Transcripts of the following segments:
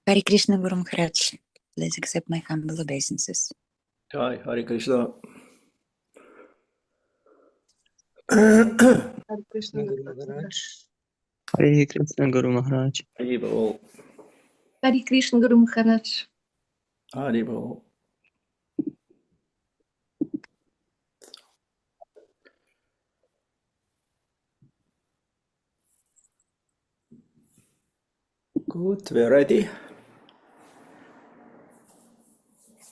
Hare Krishna Guru Maharaj, please accept my humble obeisances. Jai Hare Krishna. Hare Krishna Guru Maharaj. Hare Krishna Guru Maharaj. Hare Bol. Hare Krishna Guru Maharaj. Hare Bol. Good, we're ready.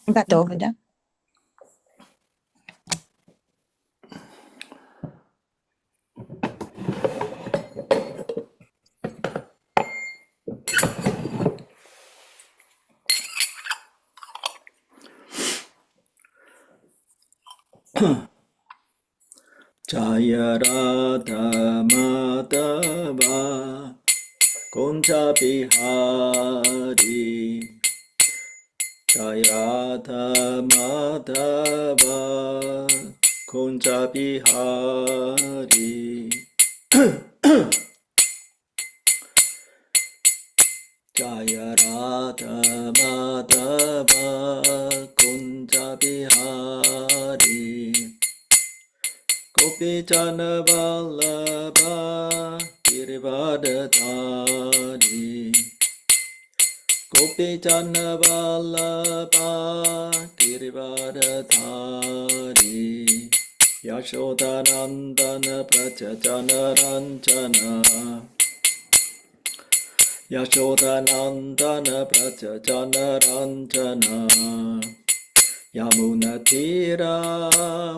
Готовы, да? Jaya Radha Madhava Kunja Bihari Jaya Radha Madhava Kunja Bihari Jaya Radha Madhava Kunja Bihari Gopi Jana Vallabha Girivardhari Gopi Jana Vallabha Girivardhari Yashodanandana Prajajana Ranjana Yashodanandana Prajajana Ranjana Yamuna Tira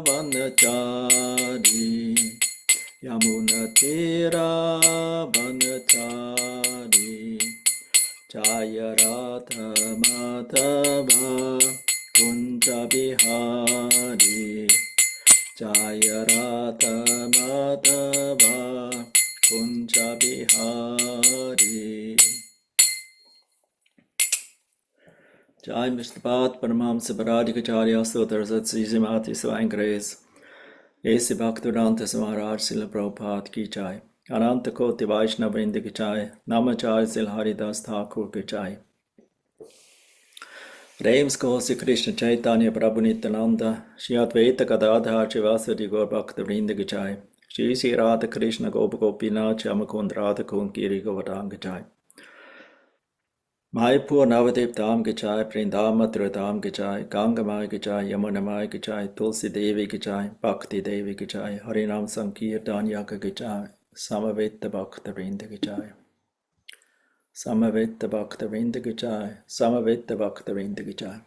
Vanachari Yamuna Tira Vanachari Jaya Radha Madhava Kunja Bihari Jaya Radha Madhava Kunja Bihari Jai Mr. Bhat Paramhamsa Paradikacharya Sutras at Srimati Swine Grace A.C. Bhaktivedanta Maharaj Srila Prabhupada Ki Jai Ananta Koti Vaishnava Vrinda Ki Jai Namacharya Srila Haridas Thakur Ki Jai Prem Skosi Krishna Chaitanya Prabhu Nityananda Shri Advaita Gadadhar Shivasati Gaur Bhakta Vrinda Ki Jai Shri Sri Radha Krishna Gopa Gopinath Shyamakund Radha Kund Giri Govardhan Ki Jai Maipur Navadip Dham Ki Jai, Vrindam Mathura Dham Ki Jai, Ganga Mai Ki Jai, Yamuna Mai Ki Jai, Tulsi Devi Ki Jai, Bhakti Devi Ki Jai, Harinam Sankirtan Yaka Ki Jai, Samaveta Bhakta Vrinda Ki Jai, Samaveta Bhakta Vrinda Ki Jai, Samaveta Bhakta Vrinda Ki Jai.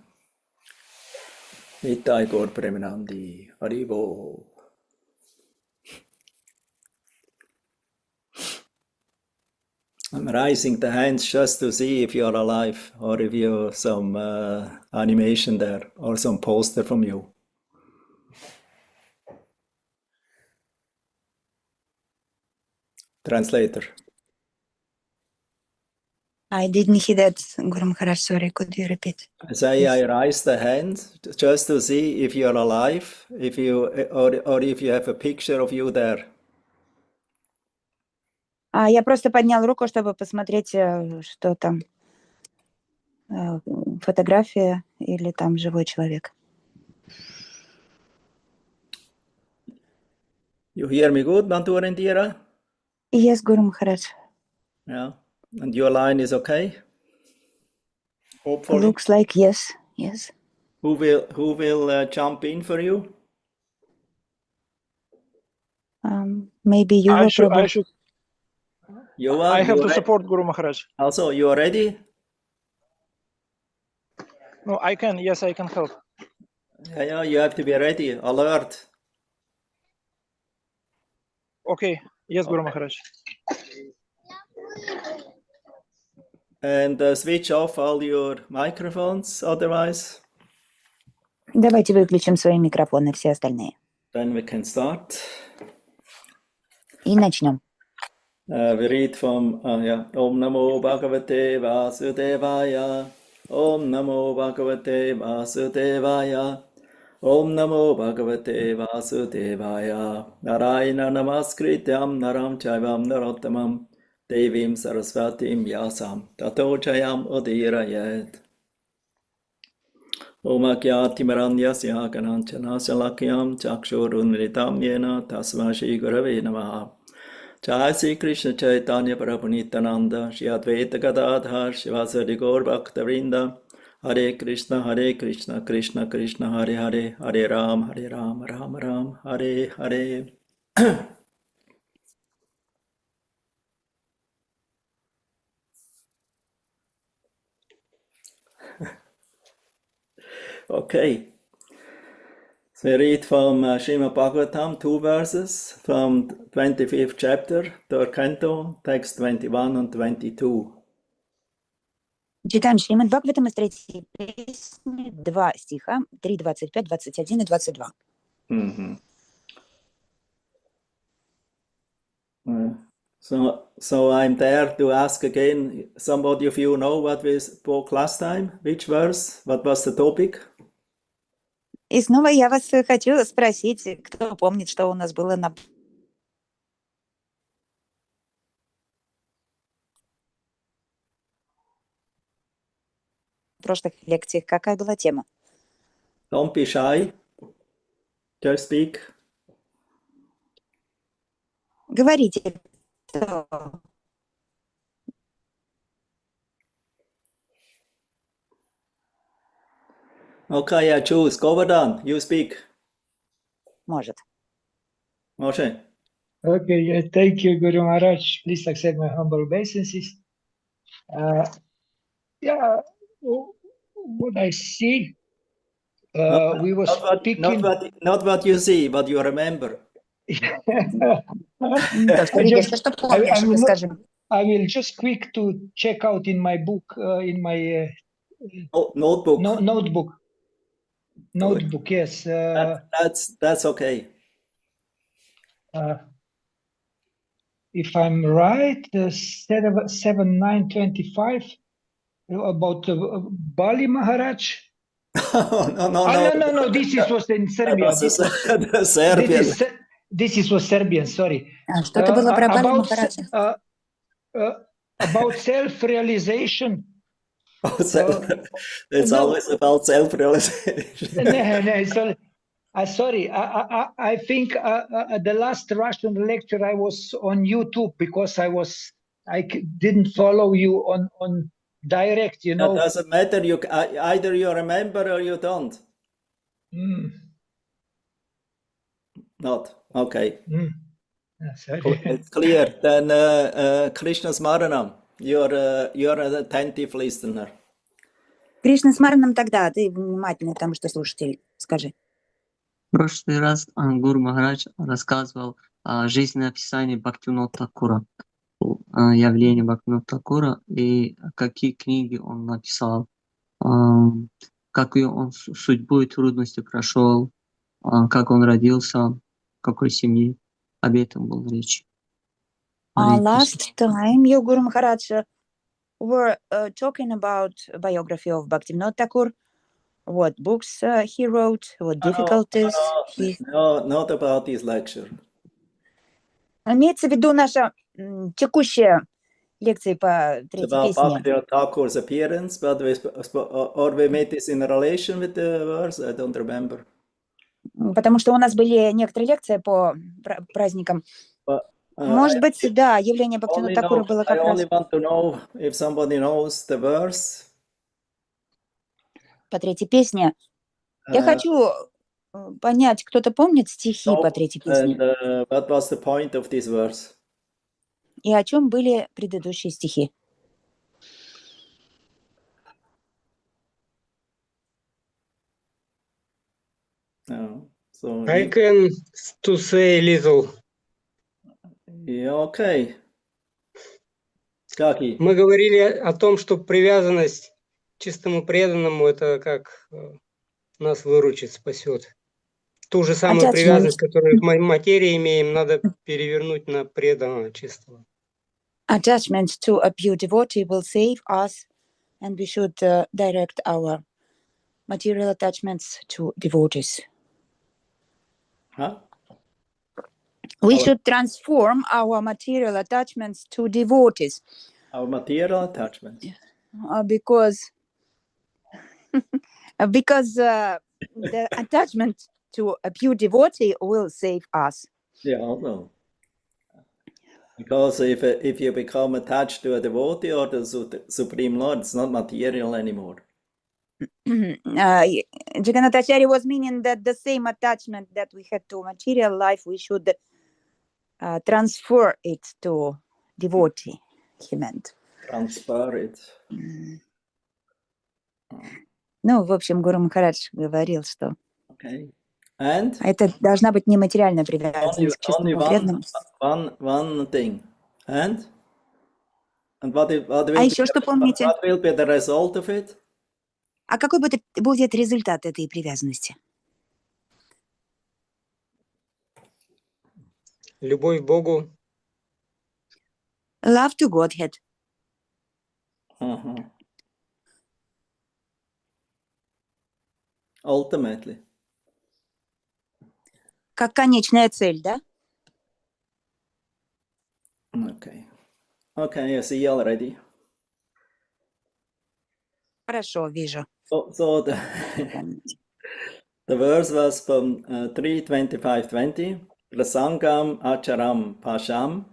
Nitai Gaur Premanandi, Haribo. I'm raising the hands just to see if you're alive or if you have some animation there or some poster from you. Translator. I didn't hear that, Guru Maharaj, sorry, could you repeat? I say I raise the hands just to see if you're alive, if you or if you have a picture of you there. Я просто поднял руку, чтобы посмотреть, что там, фотография или там живой человек. You hear me good, Bantur Indira? Yes, Guru Maharaj. Yeah. And your line is okay? Hopefully. Looks like yes, yes. Who will jump in for you? Maybe you will I have to ready? support Guru Maharaj. Also, you are ready? No, I can. Yes, I can help. Yeah, you have to be ready, alert. Okay. Yes, Guru Maharaj. And switch off all your microphones, otherwise. Давайте выключим свои микрофоны, все остальные. Then we can start. И начнем. We read from Om Namo Bhagavate Vasudevaya. Om Namo Bhagavate Vasudevaya. Om Namo Bhagavate Vasudevaya. Narayana Namaskrityam Naram Chaivam Narottamam Devim Saraswatim Vyasam Tato Jayam Udirayet. Om Agyatimaranyasya Gananchana Lakyam Chakshurunritam Yena Tasma Shri Gurave Namaha. Jai Sri Krishna Chaitanya Prabhu Nityananda Shri Advaita Gadadhar Shivasari Gaur Bhaktavrinda. Hare Krishna, Krishna Krishna, Hare Hare, Hare Ram, Ram Ram, Hare Hare. Okay. So we read from Srimad Bhagavatam, 2 verses from 25th chapter, 3rd canto, text 21 and 22. Читаем Шримад Бхагаватам из 3 песни, 2 стиха, 3, 25, 21 и 22. So I'm there to ask again, somebody of you know what we spoke last time? Which verse? What was the topic? И снова я вас хочу спросить, кто помнит, что у нас было на прошлых лекциях, какая была тема? Don't be shy. Just speak. Говорите. Okay, I choose. Govardhan, you speak. Может. Moshe. Okay, thank you, Guru Maharaj. Please accept my humble obeisances. Yeah, what I see, we were speaking. Not what you see, but you remember. I will just quick to check out in my book, in my notebook. Notebook, yes. That's okay. If I'm right, 7:9:25 about Bali Maharaj. No. This was in Serbia. This was Serbian. Sorry. Что-то было про Бали Махараджа. About self-realization. It's always about self-realization. No, sorry. I think the last Russian lecture I was on YouTube because I didn't follow you on direct. You know. That doesn't matter. Either you remember or you don't. Not okay. Sorry. It's clear. Then Krishna Smaranam. You're an attentive listener. Кришна Смаранам тогда, ты внимательный, потому что слушатель, скажи. В прошлый раз Гуру Махарадж рассказывал о жизненном описании Бхактивинода Такура, явление Бхактивинода Такура и какие книги он написал, какую он судьбу и трудности прошел, как он родился, в какой семье. Об этом был речь. Last time, your Guru Maharaj, were talking about biography of Bhaktivinoda Thakur, what books he wrote, what difficulties No, not about this lecture. Имеется в виду наша текущая лекция по третьей песне. About песне. Bhaktivinoda Thakur's appearance, but we made this in relation with the verse, I don't remember. Потому что у нас были некоторые лекции по праздникам. Может быть, да, явление Бхактивинода Тхакура было как раз... I only want to know if somebody knows the verse. По третьей песне. Я хочу понять, кто-то помнит стихи по третьей песне? What was the point of this verse? И о чем были предыдущие стихи? No. So I can to say a little. Yeah, okay. Каки? Мы говорили о том, что привязанность к чистому преданному – это как нас выручит, спасет. Ту же самую привязанность, которую в материи имеем, надо перевернуть на преданного чистого. Attachment to a pure devotee will save us, and we should direct our material attachments to devotees. Huh? We should transform our material attachments to devotees. Our material attachments. Because the attachment to a pure devotee will save us. Yeah, also. Because if you become attached to a devotee or the Supreme Lord, it's not material anymore. Jagannathacharya was meaning that the same attachment that we had to material life, we should transfer it to devotee, he meant. Transfer it. Ну, в общем, Гуру Махарадж говорил, что Okay. And это должна быть нематериальная привязанность к only чистому преданному. one thing. And what will еще что помните? What will be the result of it? А какой будет результат этой привязанности? Любовь к Богу. Love to Godhead. Ultimately. Как конечная цель, да? Okay. Okay, I see you already. Хорошо, вижу. So the verse was from 3:25:20. Prasangam acharam pasham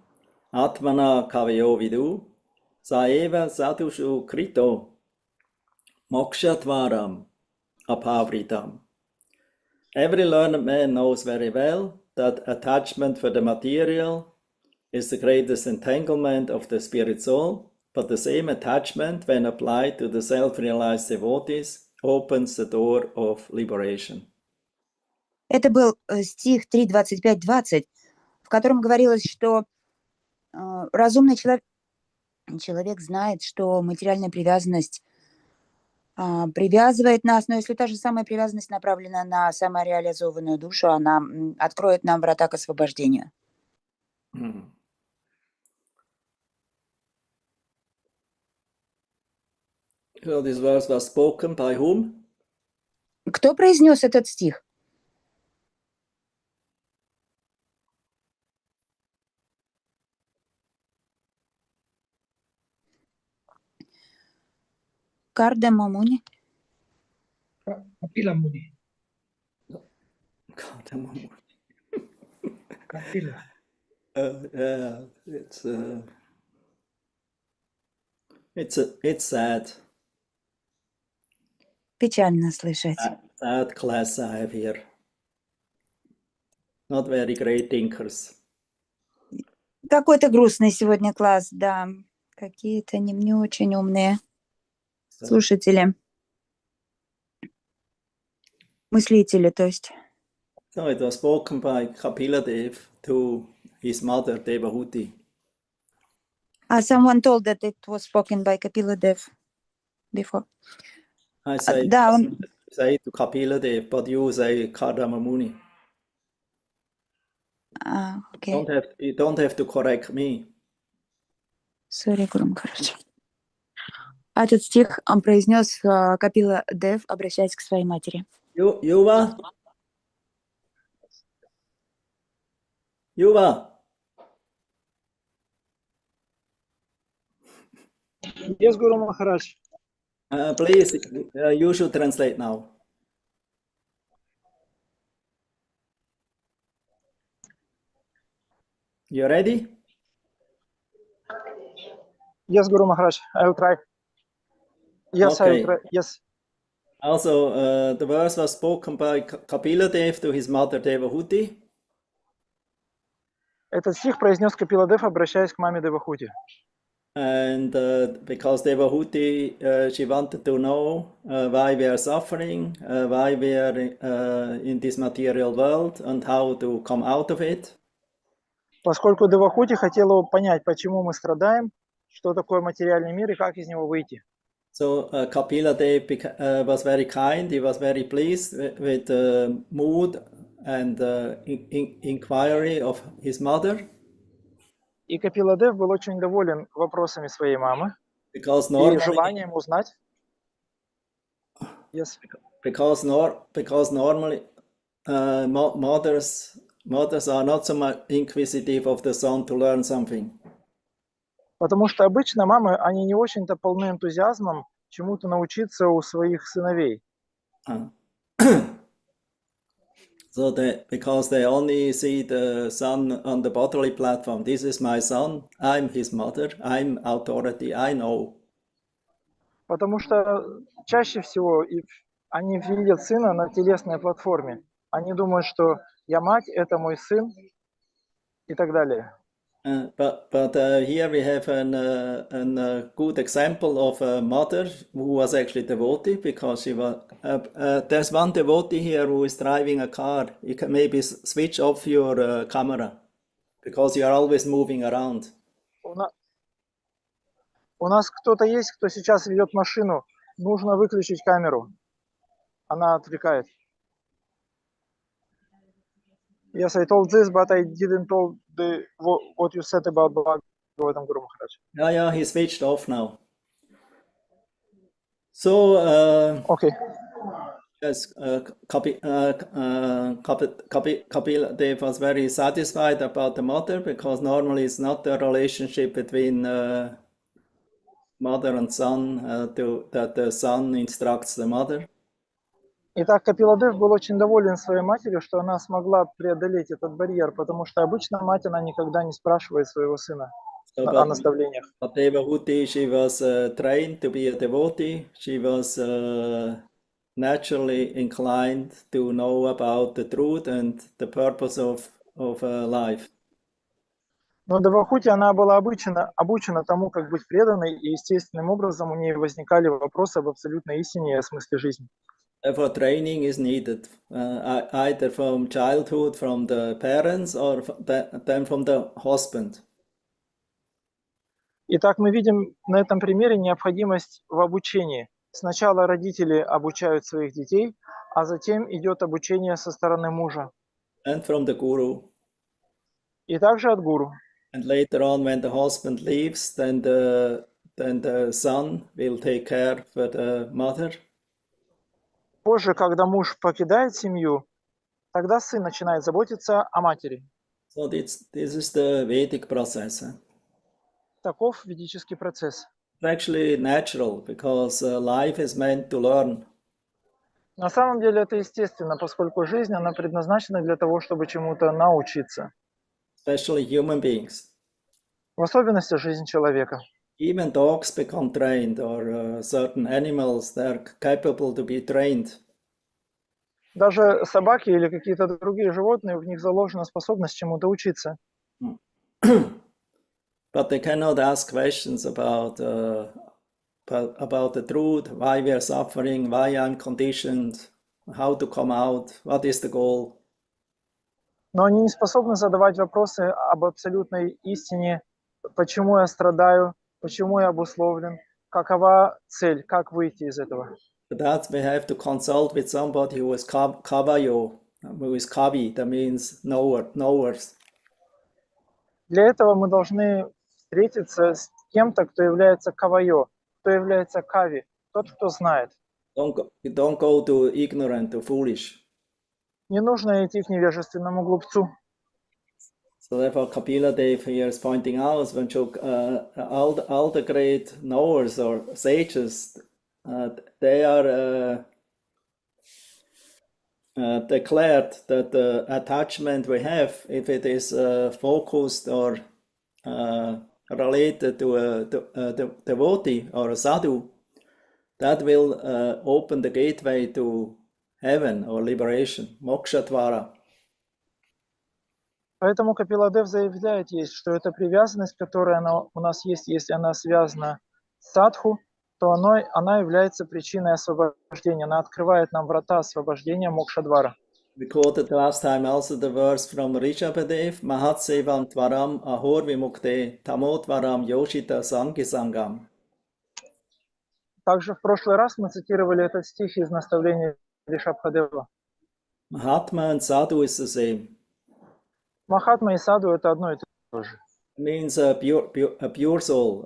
atmana kavayo vidu saeva sadhushu krito mokshatvaram apavritam. Every learned man knows very well that attachment for the material is the greatest entanglement of the spirit soul, but the same attachment, when applied to the self-realized devotees, opens the door of liberation. Это был стих 3:25-20, в котором говорилось, что разумный человек знает, что материальная привязанность привязывает нас, но если та же самая привязанность направлена на самореализованную душу, она откроет нам врата к освобождению. So this verse was spoken by whom? Кто произнес этот стих? Кардама Муни. Kapila Muni. It's sad. Печально слышать. Sad class I have here. Not very great thinkers. Какой-то грустный сегодня класс, да. Какие-то не очень умные слушатели. Мыслители, то есть. So it was spoken by Kapila Dev to his mother Devahuti. Someone told that it was spoken by Kapila Dev before. I say, Да, say to Kapila Dev, but you say Kardama Muni. Okay. You don't have to correct me. Sorry, Гуру Махарадж. Этот стих он произнес Капила Дев, обращаясь к своей матери. Yuva? Yes, Guru Maharaj. Please, you should translate now. You ready? Yes, Guru Maharaj. I will try. Yes, Okay. I will try. Yes. Also, the verse was spoken by Kapila Dev to his mother Devahuti. Этот стих произнес Капила Дев, обращаясь к маме Девахути. And because Devahuti, she wanted to know why we are suffering, why we are in this material world, and how to come out of it. Поскольку Девахути хотела понять, почему мы страдаем, что такое материальный мир и как из него выйти. So Kapila Dev was very kind. He was very pleased with the mood and inquiry of his mother. И Капила Дев был очень доволен вопросами своей мамы и желанием узнать. Yes. Because normally mothers mothers are not so much inquisitive of the son to learn something. Потому что обычно мамы, они не очень-то полны энтузиазмом чему-то научиться у своих сыновей. So because they only see the son on the bodily platform. This is my son, I'm his mother, I'm authority, I know. Потому что чаще всего они видят сына на телесной платформе. Они думают, что я мать, это мой сын и так далее. But here we have a good example of a mother who was actually devotee, because she was. There's one devotee here who is driving a car. You can maybe switch off your camera, because you are always moving around. У нас кто-то есть, кто сейчас ведет машину. Нужно выключить камеру. Она отвлекает. Yes, I told this, but I didn't told what you said about Bhagavatam Guru Maharaj. Yeah, he switched off now. So, okay. Yes, Kapila Dev was very satisfied about the mother, because normally it's not the relationship between mother and son that the son instructs the mother. Итак, Капиладев был очень доволен своей матерью, что она смогла преодолеть этот барьер, потому что обычно мать, она никогда не спрашивает своего сына о наставлениях. But Devahuti, she was trained to be a devotee. She was naturally inclined to know about the truth and the purpose of life. Но Девахути, она была обучена тому, как быть преданной, и естественным образом у нее возникали вопросы об абсолютной истине и о смысле жизни. Therefore, training is needed, either from childhood, from the parents, or then from the husband. Итак, мы видим на этом примере необходимость в обучении. Сначала родители обучают своих детей, а затем идет обучение со стороны мужа. And from the guru. И также от гуру. And later on, when the husband leaves, then the son will take care for the mother. Позже, когда муж покидает семью, тогда сын начинает заботиться о матери. So this is the Vedic process. Таков ведический процесс. It's actually natural, because life is meant to learn. На самом деле это естественно, поскольку жизнь, она предназначена для того, чтобы чему-то научиться. Especially human beings. В особенности жизнь человека. Even dogs become trained, or certain animals, they're capable to be trained. Даже собаки или какие-то другие животные, в них заложена способность чему-то учиться. But they cannot ask questions about the truth, why we are suffering, why I'm conditioned, how to come out, what is the goal. Но они не способны задавать вопросы об абсолютной истине, почему я страдаю, почему я обусловлен, какова цель, как выйти из этого. For that we have to consult with somebody who is kavayo, who is kavi, that means knowers. Для этого мы должны встретиться с кем-то, кто является кавайо, кто является кави, тот, кто знает. Don't go to ignorant, to foolish. Не нужно идти к невежественному глупцу. So therefore, Kapila Dev here is pointing out when all the great knowers or sages, they are declared that the attachment we have, if it is focused or related to a devotee or a sadhu, that will open the gateway to heaven or liberation, moksha-двара. Поэтому Капиладев заявляет, что эта привязанность, которая у нас есть, если она связана с садху, то она является причиной освобождения. Она открывает нам врата освобождения мокша-двара. We quoted last time also the verse from ШБ3, Mahatsevam Tvaram Ahor Vimukte Tamotvaram Yoshita Sangisangam. Также в прошлый раз мы цитировали этот стих из наставления Ришабхадева. Mahatma and sadhu is the same. Махатма и саду это одно и то же. It means a pure soul,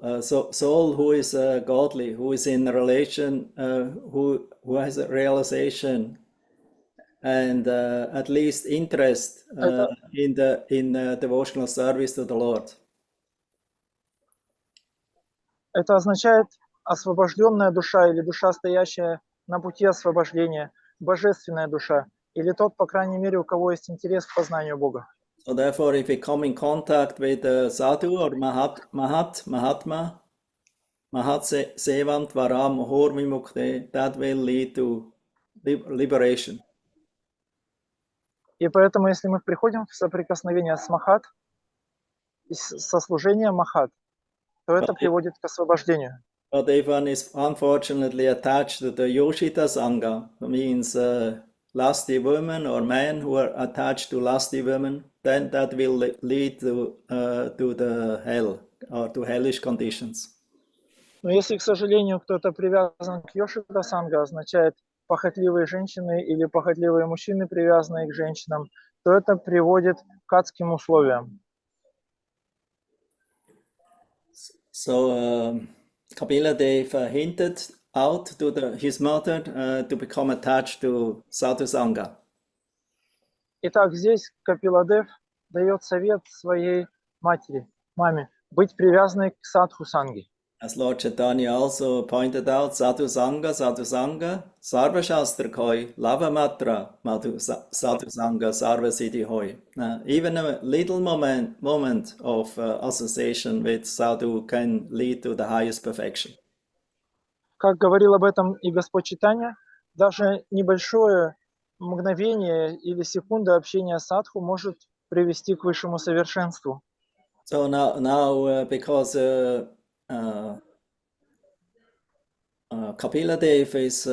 soul who is godly, who is in a relation, who has a realization and at least interest Это, in the devotional service to the Lord. это означает освобожденная душа или душа, стоящая на пути освобождения, божественная душа, или тот, по крайней мере, у кого есть интерес к познанию Бога. So therefore, if we come in contact with sadhu or Mahatma, Sevam Tvaram Hor Vimukte, that will lead to liberation. И поэтому, если мы приходим в соприкосновение с Махат, со служением Махат, то это приводит к освобождению. But if one is unfortunately attached to the Yoshita Sangha, that means lusty women or men who are attached to lusty women, then that will lead to the hell or to hellish conditions. Но если, к сожалению, кто-то привязан к Йошита Санга, означает похотливые женщины или похотливые мужчины, привязанные к женщинам, то это приводит к адским условиям. So Kapila Dev hinted out to his mother to become attached to Sadhu Sangha. Итак, здесь Капиладев дает совет своей маме, быть привязанной к садху санге. As Lord Chaitanya also pointed out, Sadhu Sangha, Sarva Shastra Koi, Lava Matra, Sadhu Sangha, Sarva Siddhi Hoi. Even a little moment of association with Sadhu can lead to the highest perfection. Как говорил об этом и Господь Чайтанья, даже небольшое мгновение или секунда общения с садху может привести к высшему совершенству. So now because Kapila Dev is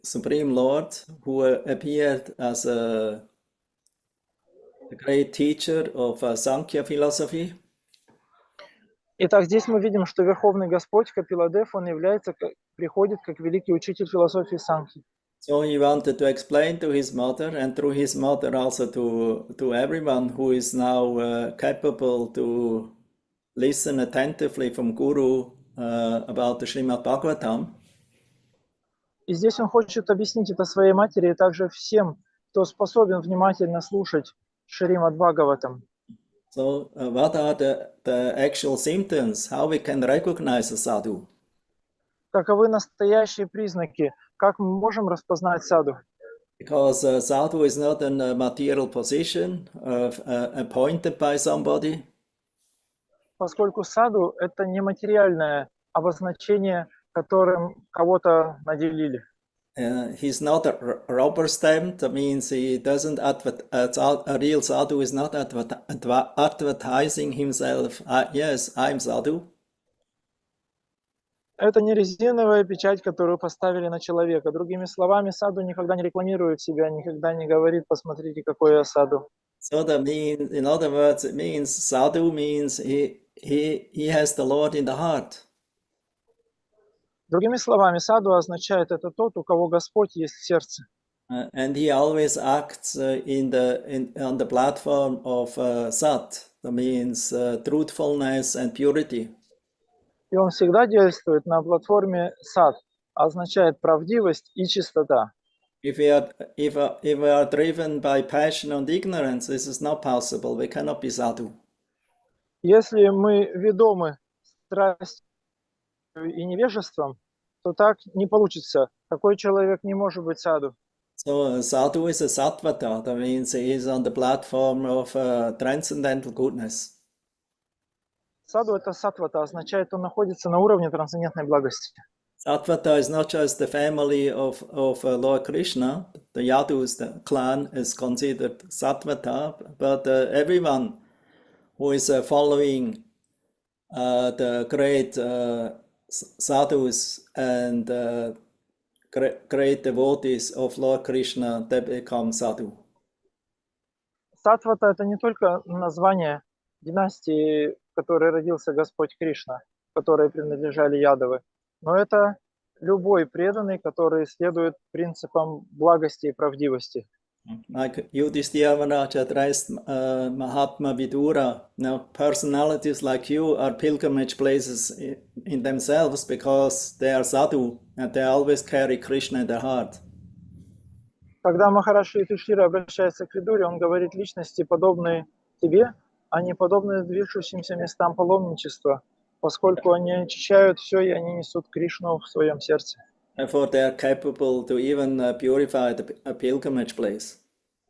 Supreme Lord who appeared as the great teacher of Sankhya philosophy. Итак, здесь мы видим, что Верховный Господь Капиладев, он приходит как великий учитель философии Санхи. So he wanted to explain to his mother, and through his mother also to everyone who is now capable to listen attentively from Guru about the Srimad Bhagavatam. И здесь он хочет объяснить это своей матери и также всем, кто способен внимательно слушать Шримад Бхагаватам. So what are the actual symptoms? How we can recognize a sadhu? Каковы настоящие признаки? Как мы можем распознать саду? Because sadhu is not in a material position appointed by somebody. Поскольку саду – это не материальное обозначение, которым кого-то наделили. He's not a rubber stamp. That means he doesn't a real sadhu is not advertising himself. Yes, I'm sadhu. Это не резиновая печать, которую поставили на человека. Другими словами, саду никогда не рекламирует себя, никогда не говорит: посмотрите, какой я саду. So that means, in other words, it means sadhu means he has the Lord in the heart. Другими словами, саду означает это тот, у кого Господь есть в сердце. And he always acts on the platform of sat. That means truthfulness and purity. И он всегда действует на платформе сад, означает правдивость и чистота. If we are driven by passion and ignorance, this is not possible. We cannot be sadhu. Если мы ведомы страстью и невежеством, то так не получится. Такой человек не может быть саду. So sadhu is a sattvata. That means he is on the platform of transcendental goodness. Саду – это саттвата, означает, он находится на уровне трансцендентной благости. Sattvata is not just the family of Lord Krishna. The Yadus, the clan, is considered sattvata, but everyone who is following the great sadhus and great devotees of Lord Krishna, they become sadhu. Саттвата – это не только название династии, в которой родился Господь Кришна, которой принадлежали Ядавы, но это любой преданный, который следует принципам благости и правдивости. Like Yudhishthira addressed Mahatma Vidura, now personalities like you are pilgrimage places in themselves because they are sadhu and they always carry Krishna in their heart. Когда Махарадж Юдхиштхира обращается к Видуре, он говорит личности, подобные тебе, а не подобные движущимся местам паломничества, поскольку они очищают все и они несут Кришну в своем сердце. Therefore, they are capable to even purify a pilgrimage place.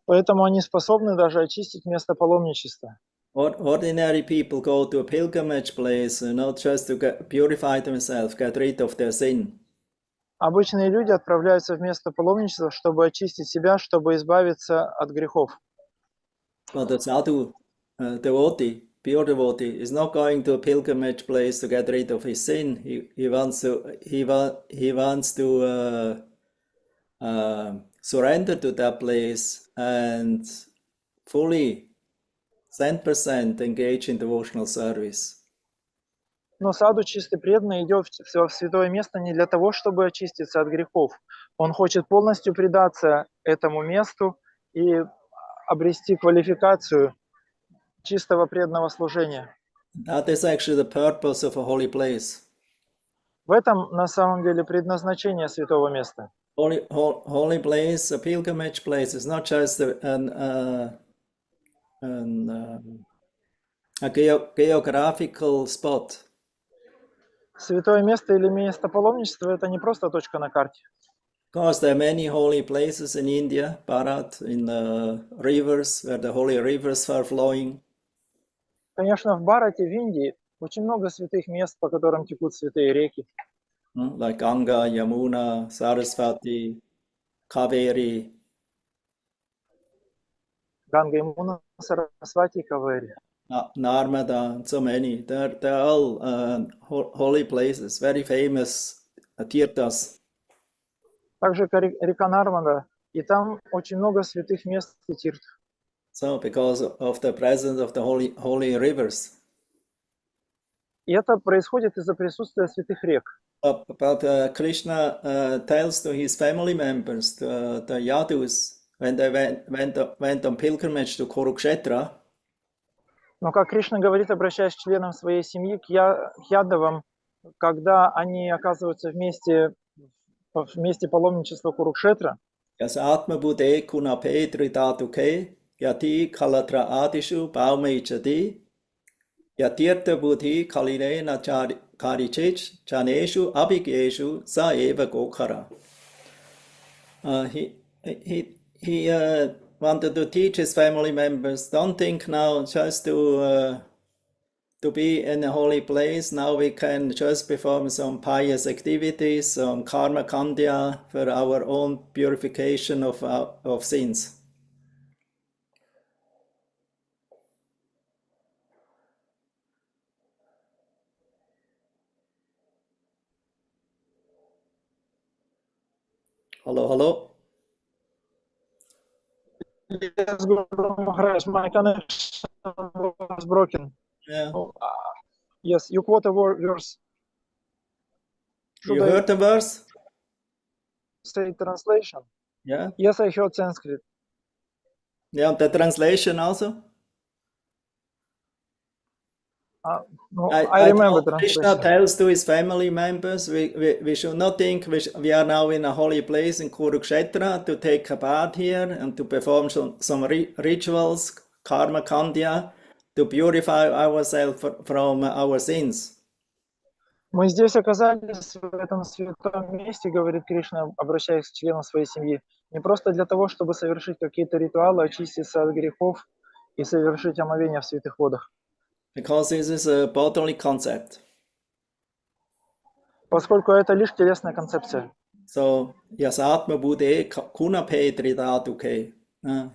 Поэтому они способны даже очистить место паломничества. Ordinary people go to a pilgrimage place not just to purify themselves, get rid of their sin. Обычные люди отправляются в место паломничества, чтобы очистить себя, чтобы избавиться от грехов. But the sadhu, devotee, pure devotee, is not going to a pilgrimage place to get rid of his sin. He wants to surrender to that place and fully 100% engage in devotional service. Но саду чистый преданный идет в святое место не для того, чтобы очиститься от грехов. Он хочет полностью предаться этому месту и обрести квалификацию чистого преданного служения. That is actually the purpose of a holy place. В этом на самом деле предназначение святого места. Holy place, a pilgrimage place, is not just a geographical spot. Святое место или место паломничества – это не просто точка на карте. Of course, there are many holy places in India, Bharat, in the rivers, where the holy rivers are flowing. Конечно, в Бхарате, в Индии, очень много святых мест, по которым текут святые реки. Like Ganga, Yamuna, Sarasvati, Kaveri. Ганга, Ямуна, Сарасвати и Кавери. Narmada, and so many. They're all holy places, very famous tirthas. Также река Нармада, и там очень много святых мест и тирт. So, because of the presence of the holy rivers. И это происходит из-за присутствия святых рек. But Krishna tells to his family members, the Yadus, when they went on pilgrimage to Kurukshetra. Но как Кришна говорит, обращаясь к членам своей семьи, к Ядавам, когда они оказываются вместе паломничества Курукшетра, Atma Bude Kunape Tridatuke, Yati Kalatra Adishu Baumeichadi, Yatirta Budhi Kalirena Karichich, Chaneshu Abigeshu Sa Eva Gokara. He wanted to teach his family members, don't think now just to be in a holy place. Now we can just perform some pious activities, some karma kandya for our own purification of sins. Hello. Yes, Guru Maharaj, my connection was broken. Yeah. Yes, you quote a verse. You heard the verse? Say translation. Yeah. Yes, I heard Sanskrit. Yeah, the translation also? No, I remember Krishna translation. tells to his family members, we should not think we are now in a holy place in Kurukshetra to take a bath here and to perform some rituals, karma kandya, to purify ourselves from our sins. Мы здесь оказались в этом святом месте, говорит Кришна, обращаясь к членам своей семьи, не просто для того, чтобы совершить какие-то ритуалы, очиститься от грехов и совершить омовение в святых водах. Because this is a bodily concept. Поскольку это лишь телесная концепция. So, yasatma bude kunape tridatuke.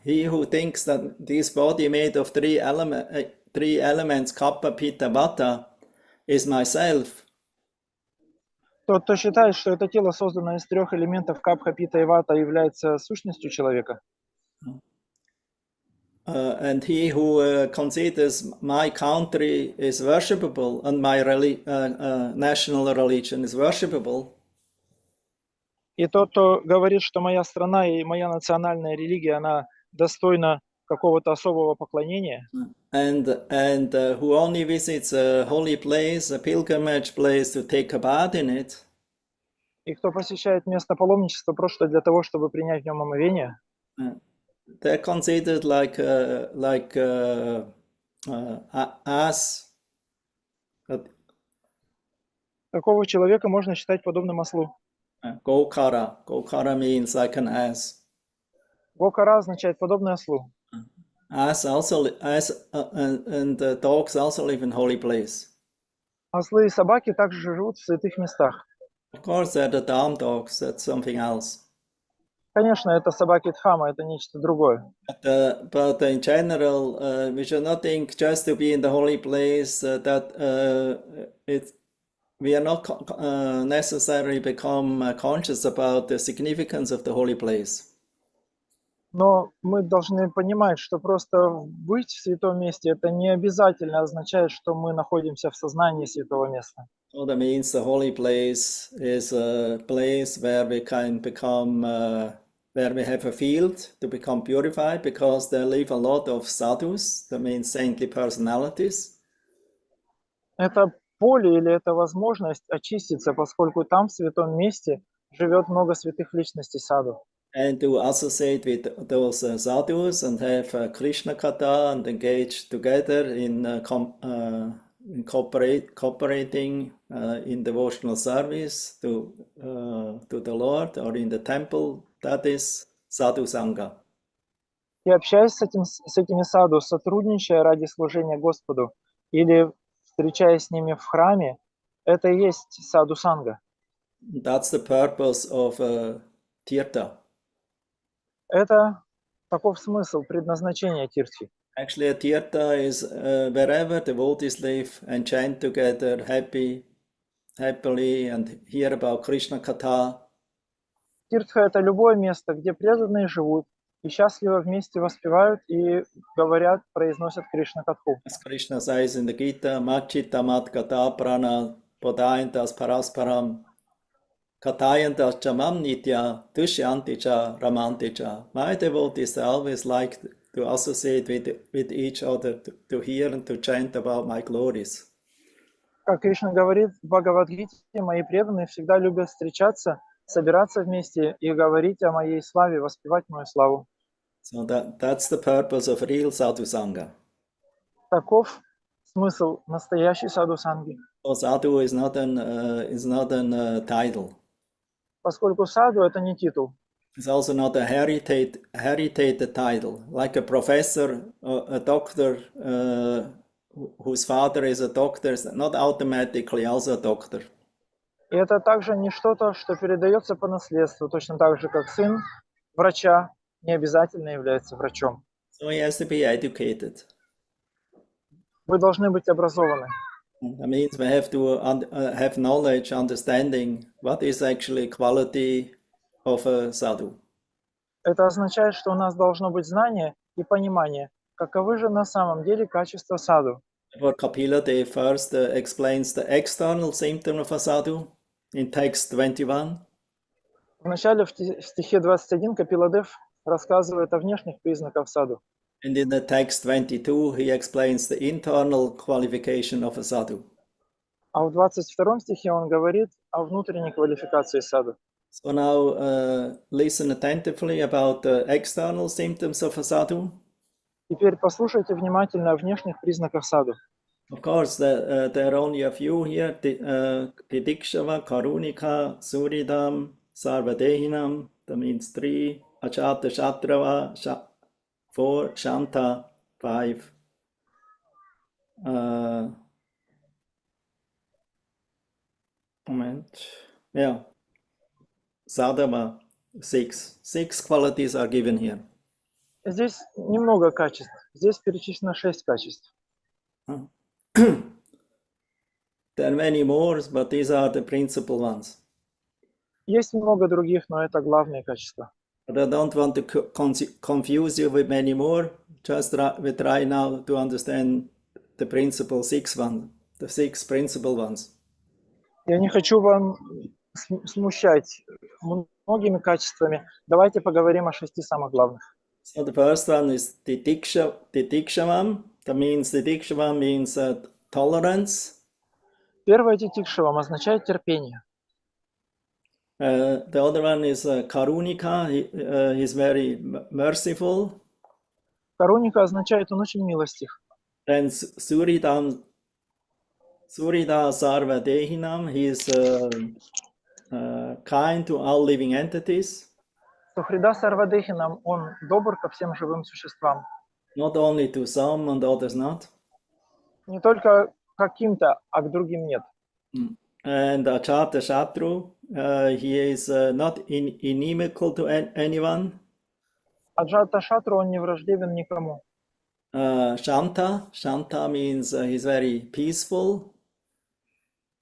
He who thinks that this body made of three elements, kapha, pitta, vata, is myself. Тот, кто считает, что это тело, созданное из трех элементов капха, пита и вата, является сущностью человека. And he who considers my country is worshipable and my national religion is worshipable. И тот, кто говорит, что моя страна и моя национальная религия, она достойна какого-то особого поклонения. And who only visits a holy place, a pilgrimage place, to take a bath in it. И кто посещает место паломничества просто для того, чтобы принять в нем омовение. They're considered like as. Такого человека можно считать подобным ослу. Gokara. Gokara means like an ass. Гокара означает подобный ослу. As also and dogs also live in holy place. Ослы и собаки также живут в святых местах. Of course, they're the dam dogs. That's something else. Конечно, это собаки Дхама, это нечто другое. But in general, we should not think just to be in the holy place that we are not necessarily become conscious about the significance of the holy place. Но мы должны понимать, что просто быть в святом месте, это не обязательно означает, что мы находимся в сознании святого места. So that means the holy place is a place where we can become, where we have a field to become purified, because there live a lot of sadhus, that means saintly personalities. Это поле или это возможность очиститься, поскольку там, в святом месте, живет много святых личностей саду. And to associate with those sadhus and have Krishna Katha and engage together in cooperating in devotional service to the Lord or in the temple, that is sadhu sangha. И общаясь с этими саду, сотрудничая ради служения Господу или встречаясь с ними в храме, это и есть саду санга. That's the purpose of tirtha. Это таков смысл, предназначение тирти. Actually, a tirtha is wherever devotees live and chant together happily and hear about Krishna Katha. Тиртха – это любое место, где преданные живут и счастливо вместе воспевают и говорят, произносят Кришна Катху. As Krishna says in the Gita, Machita mat kata prana podayantas parasparam katayantas chamam nitya tushyanti cha ramanti cha. My devotees always like to associate with each other, to hear and to chant about my glories. Как Кришна говорит в Бхагавад-гите, мои преданные всегда любят встречаться, собираться вместе и говорить о моей славе, воспевать мою славу. So that's the purpose of real sadhu sangha. Таков смысл настоящей саду-санги. So sadhu is not an title. Поскольку саду – это не титул. It's also not a heritated title, like a professor, a doctor whose father is a doctor, is not automatically also a doctor. И это также не что-то, что передается по наследству, точно так же, как сын врача не обязательно является врачом. So he has to be educated. Вы должны быть образованы. That means we have to have knowledge, understanding what is actually quality of a sadhu. Это означает, что у нас должно быть знание и понимание, каковы же на самом деле качества саду. What Kapila Dev first explains the external symptom of a sadhu in text 21. Вначале в стихе 21 Капиладев рассказывает о внешних признаках саду. And in the text 22, he explains the internal qualification of a sadhu. А в 22 стихе он говорит о внутренней квалификации саду. So now listen attentively about the external symptoms of a sadhu. Теперь послушайте внимательно о внешних признаках саду. Of course, there are only a few here. Didikshava, Karunika, Suridam, Sarvadehinam, that means 3, Achata Shatrava, 4, Shanta, 5. Moment. Yeah. Sadhava, 6. 6 qualities are given here. Здесь немного качеств. Здесь перечислено 6 качеств. There are many more, but these are the principal ones. Есть много других, но это главные качества. But I don't want to confuse you with many more. Just we try now to understand the principal 6 ones, the 6 principal ones. Я не хочу вам смущать многими качествами. Давайте поговорим о 6 самых главных. So the first one is Titikshvam. That means Titikshvam means tolerance. Первое титикшавам означает терпение. The other one is Karunika. He's very merciful. Каруника означает, он очень милостив. Then Suridam Surida Sarvadehinam, he is kind to all living entities. Сухрида Сарвадехинам, он добр ко всем живым существам. Not only to some and others not. Не только каким-то, а к другим нет. And Achata Shatru, he is not inimical to anyone. Аджата Шатру, он не враждебен никому. Shanta means he's very peaceful.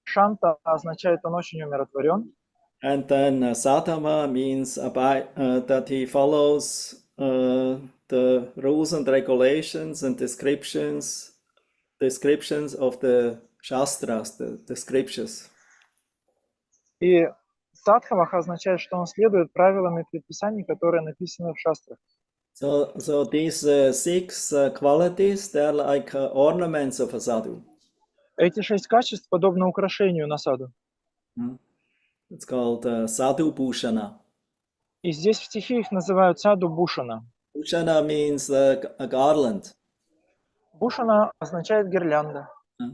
Шанта означает, он очень умиротворен. And then Sadhava means that he follows the rules and regulations and descriptions of the Shastras, the scriptures. И садхавах означает, что он следует правилам и предписаниям, которые написаны в шастрах. So these six qualities, they're like ornaments of a sadhu. Эти 6 качеств подобны украшению на саду. It's called sadhu bhushana. И здесь в стихе их называют саду бушана. Bhushana means a garland. Бушана означает гирлянда.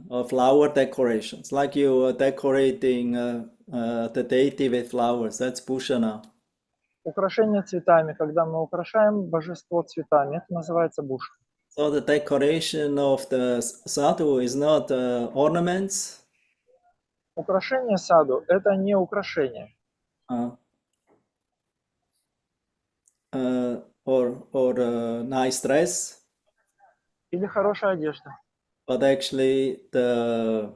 Or flower decorations, like you decorating the deity with flowers. That's bhushana. Украшение цветами, когда мы украшаем божество цветами, это называется бушана. So the decoration of the sadhu is not ornaments. Украшение саду – это не украшение. Or nice dress. Или хорошая одежда. But actually the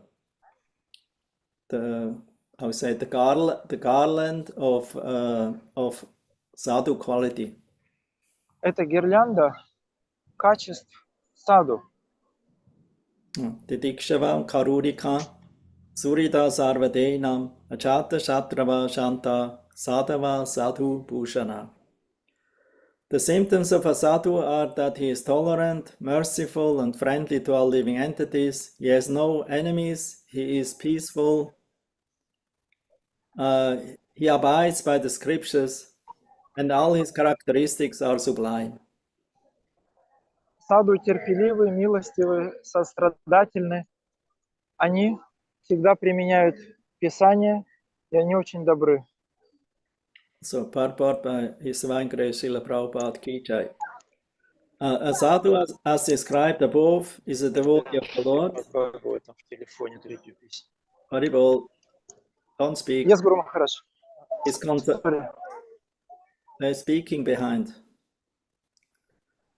garland of sadhu quality. Это гирлянда качеств саду. Tidikshavam Karurika Surida Sarvadenam Achata Shatrava Shanta Sadhava Sadhu Bhushana. The symptoms of a sadhu are that he is tolerant, merciful, and friendly to all living entities. He has no enemies. He is peaceful. He abides by the scriptures, and all his characteristics are sublime. Саду терпеливы, милостивы, сострадательны. Они всегда применяют Писание, и они очень добры. So, purport by His Divine Grace Srila Prabhupada Ki Jai. A sadhu, as described above, is a devotee of the Lord. Haribol, don't speak. Yes, Guru Maharaj. They're speaking behind.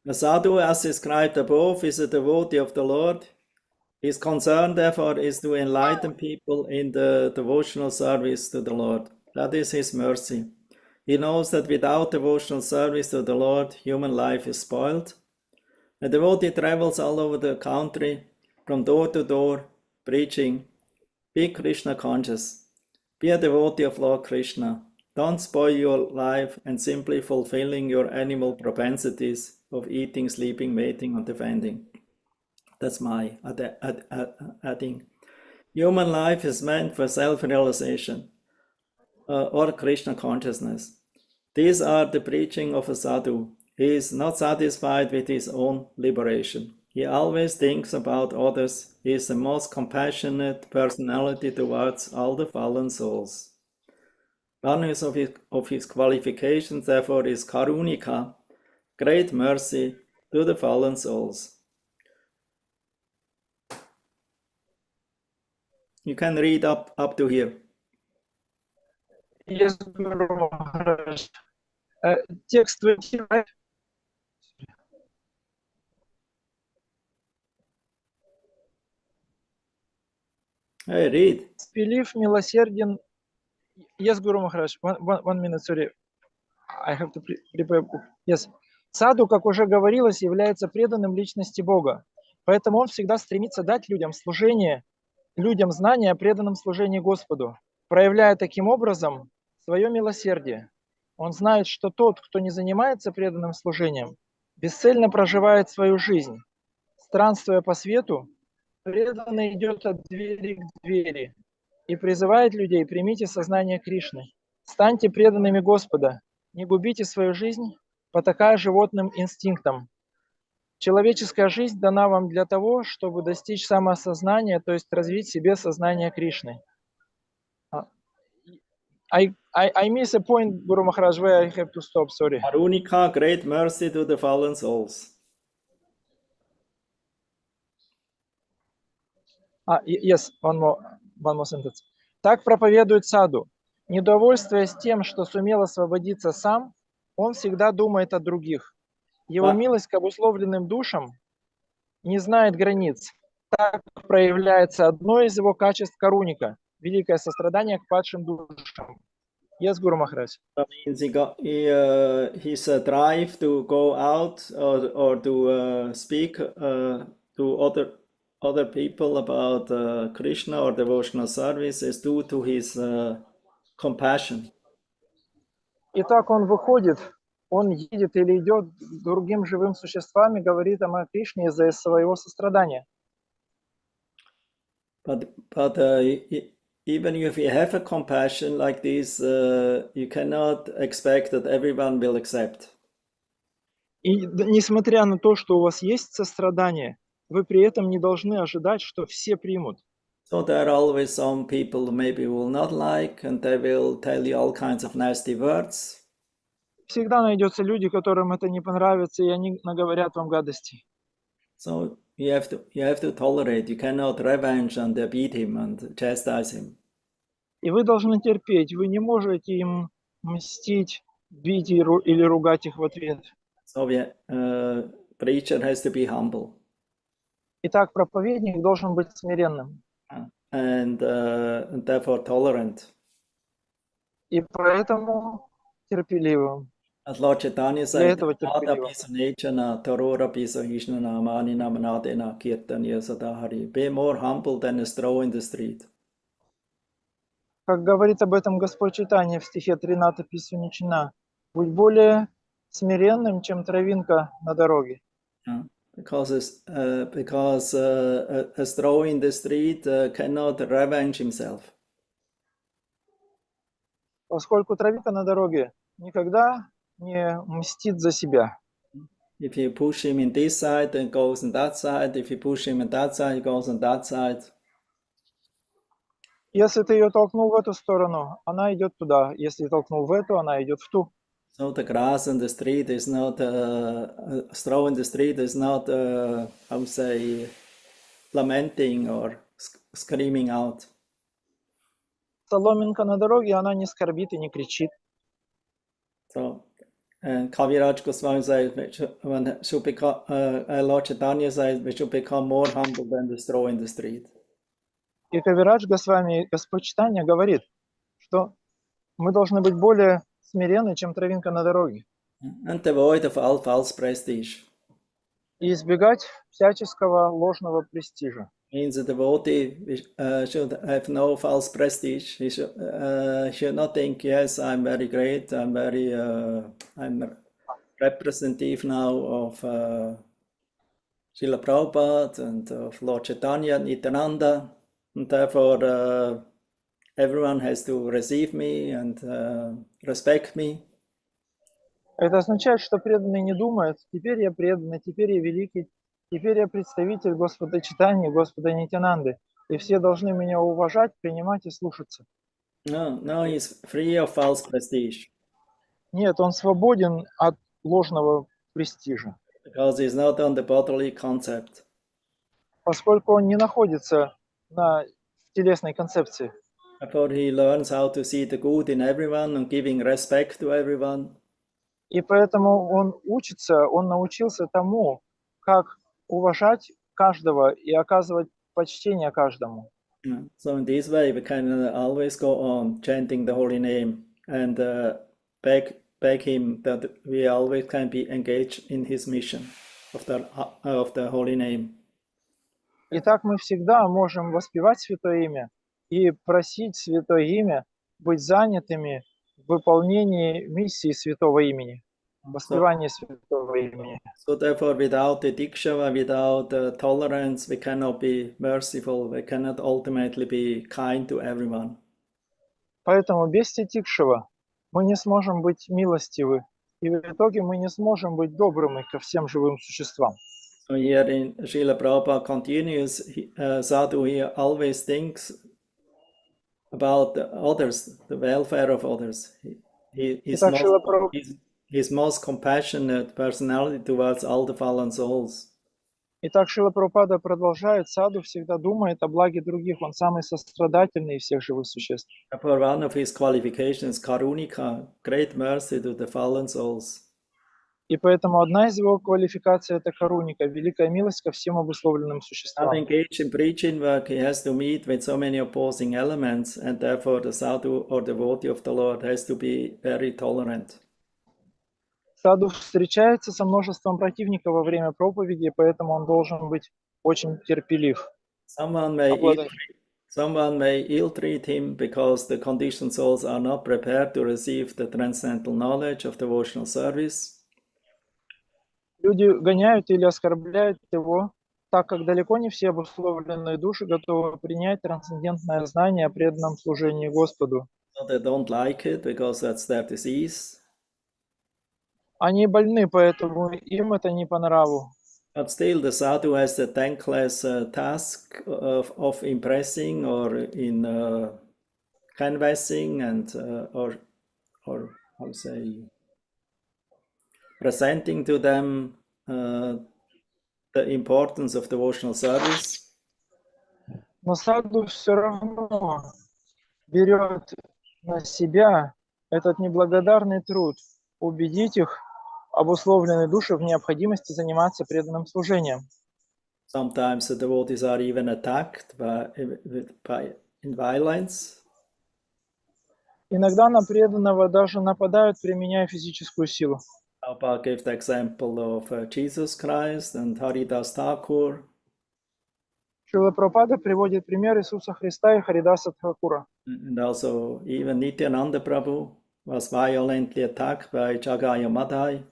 A sadhu, as described above, is a devotee of the Lord. His concern, therefore, is to enlighten people in the devotional service to the Lord. That is his mercy. He knows that without devotional service to the Lord, human life is spoiled. A devotee travels all over the country, from door to door, preaching, be Krishna conscious. Be a devotee of Lord Krishna. Don't spoil your life and simply fulfilling your animal propensities of eating, sleeping, mating, and defending. That's my adding. Human life is meant for self-realization or Krishna consciousness. These are the preaching of a sadhu. He is not satisfied with his own liberation. He always thinks about others. He is the most compassionate personality towards all the fallen souls. One of his qualifications, therefore, is Karunika, great mercy to the fallen souls. You can read up to here. Yes, Guru Maharaj. Text 20, right? Hey, read. Терпелив, милосерден. Yes, Guru Maharaj. One minute, sorry. I have to prepare book. Yes. Саду, как уже говорилось, является преданным личности Бога. Поэтому он всегда стремится дать людям служение, людям знания о преданном служении Господу, проявляя таким образом свое милосердие. Он знает, что тот, кто не занимается преданным служением, бесцельно проживает свою жизнь. Странствуя по свету, преданный идет от двери к двери и призывает людей: примите сознание Кришны. Станьте преданными Господа, не губите свою жизнь, потакая животным инстинктам. Человеческая жизнь дана вам для того, чтобы достичь самоосознания, то есть развить в себе сознание Кришны. I miss a point, Guru Maharaj, where I have to stop, sorry. Arunika, great mercy to the fallen souls. Yes, one more sentence. Так проповедует саду. Не довольствуясь тем, что сумел освободиться сам, он всегда думает о других. Его милость к обусловленным душам не знает границ. Так проявляется одно из его качеств каруника – великое сострадание к падшим душам. Yes, Guru Maharaj. That means his drive to go out or to speak to other people about Krishna or devotional service is due to his compassion. Итак, он выходит, он едет или идет к другим живым существам и говорит о Кришне из-за своего сострадания. But even if you have a compassion like this, you cannot expect that everyone will accept. И несмотря на то, что у вас есть сострадание, вы при этом не должны ожидать, что все примут. So there are always some people who maybe will not like, and they will tell you all kinds of nasty words. Всегда найдется люди, которым это не понравится, и они наговорят вам гадости. So you have to tolerate. You cannot revenge and beat him and chastise him. И вы должны терпеть. Вы не можете им мстить, бить или ругать их в ответ. So preacher has to be humble. Итак, проповедник должен быть смиренным. And therefore tolerant. И поэтому терпеливым. As Lord Chaitanya Для said, этого терпеливым. be more humble than a straw in the street. Как говорит об этом Господь Чайтанья в стихе 13-25, будь более смиренным, чем травинка на дороге. Because a straw in the street cannot revenge himself. Поскольку травинка на дороге никогда не мстит за себя. If you push him in this side, then goes on that side. If you push him on that side, he goes on that side. Если ты ее толкнул в эту сторону, она идет туда. Если толкнул в эту, она идет в ту. So the grass in the street is not straw in the street is not how to say lamenting or screaming out. Соломинка на дороге, она не скорбит и не кричит. So Kaviraj Goswami says, Lord Chaitanya says, we should become more humble than the straw in the street. И Кавирадж Госвами, Господь Чайтанья говорит, что мы должны быть более смиренны, чем травинка на дороге. And devoid of all false prestige. И избегать всяческого ложного престижа. Means a devotee should have no false prestige. He should not think, yes, I'm very great, I'm representative now of Srila Prabhupada and of Lord Chaitanya, Nityananda, and therefore everyone has to receive me and respect me. Это означает, что преданный не думает, теперь я преданный, теперь я великий, теперь я представитель Господа Чайтаньи, Господа Нитянанды, и все должны меня уважать, принимать и слушаться. No, he's free of false prestige. Нет, он свободен от ложного престижа. Because he's not on the bodily concept. Поскольку он не находится на телесной концепции. Therefore he learns how to see the good in everyone and giving respect to everyone. И поэтому он научился тому, как уважать каждого и оказывать почтение каждому. So in this way we can always go on chanting the holy name and beg him that we always can be engaged in his mission of the holy name. Итак, мы всегда можем воспевать Святое Имя и просить Святое Имя быть занятыми в выполнении миссии Святого Имени, воспевании Святого Имени. So therefore, without the diksha, without tolerance, we cannot be merciful. We cannot ultimately be kind to everyone. Поэтому без титикшева, мы не сможем быть милостивы, и в итоге мы не сможем быть добрыми ко всем живым существам. So here in Srila Prabhupada continues, sadhu here always thinks about the others, the welfare of others. Итак, He's most compassionate personality towards all the fallen souls. Итак, Шрила Прабхупада продолжает, саду всегда думает о благе других, он самый сострадательный из всех живых существ. For one of his qualifications, karunika, great mercy to the fallen souls. И поэтому одна из его квалификаций – это каруника, великая милость ко всем обусловленным существам. While engaged in preaching work, he has to meet with so many opposing elements, and therefore the sadhu or devotee of the Lord has to be very tolerant. Саду встречается со множеством противников во время проповеди, поэтому он должен быть очень терпелив. Someone may ill-treat him because the conditioned souls are not prepared to receive the transcendental knowledge of devotional service. Люди гоняют или оскорбляют его, так как далеко не все обусловленные души готовы принять трансцендентное знание о преданном служении Господу. So they don't like it because that's their disease. Они больны, поэтому им это не по нраву. But still, the sadhu has the thankless task of impressing or in canvassing and or how to say, presenting to them the importance of devotional service. Но саду все равно берет на себя этот неблагодарный труд убедить их, обусловленные души, в необходимости заниматься преданным служением. Sometimes the devotees are even attacked by in violence. Иногда на преданного даже нападают, применяя физическую силу. Prabhupada gave the example of Jesus Christ and Haridas Thakur. Шрила Прабхупада приводит пример Иисуса Христа и Харидаса Тхакура. And also even Nityananda Prabhu was violently attacked by Jagaya Madhai.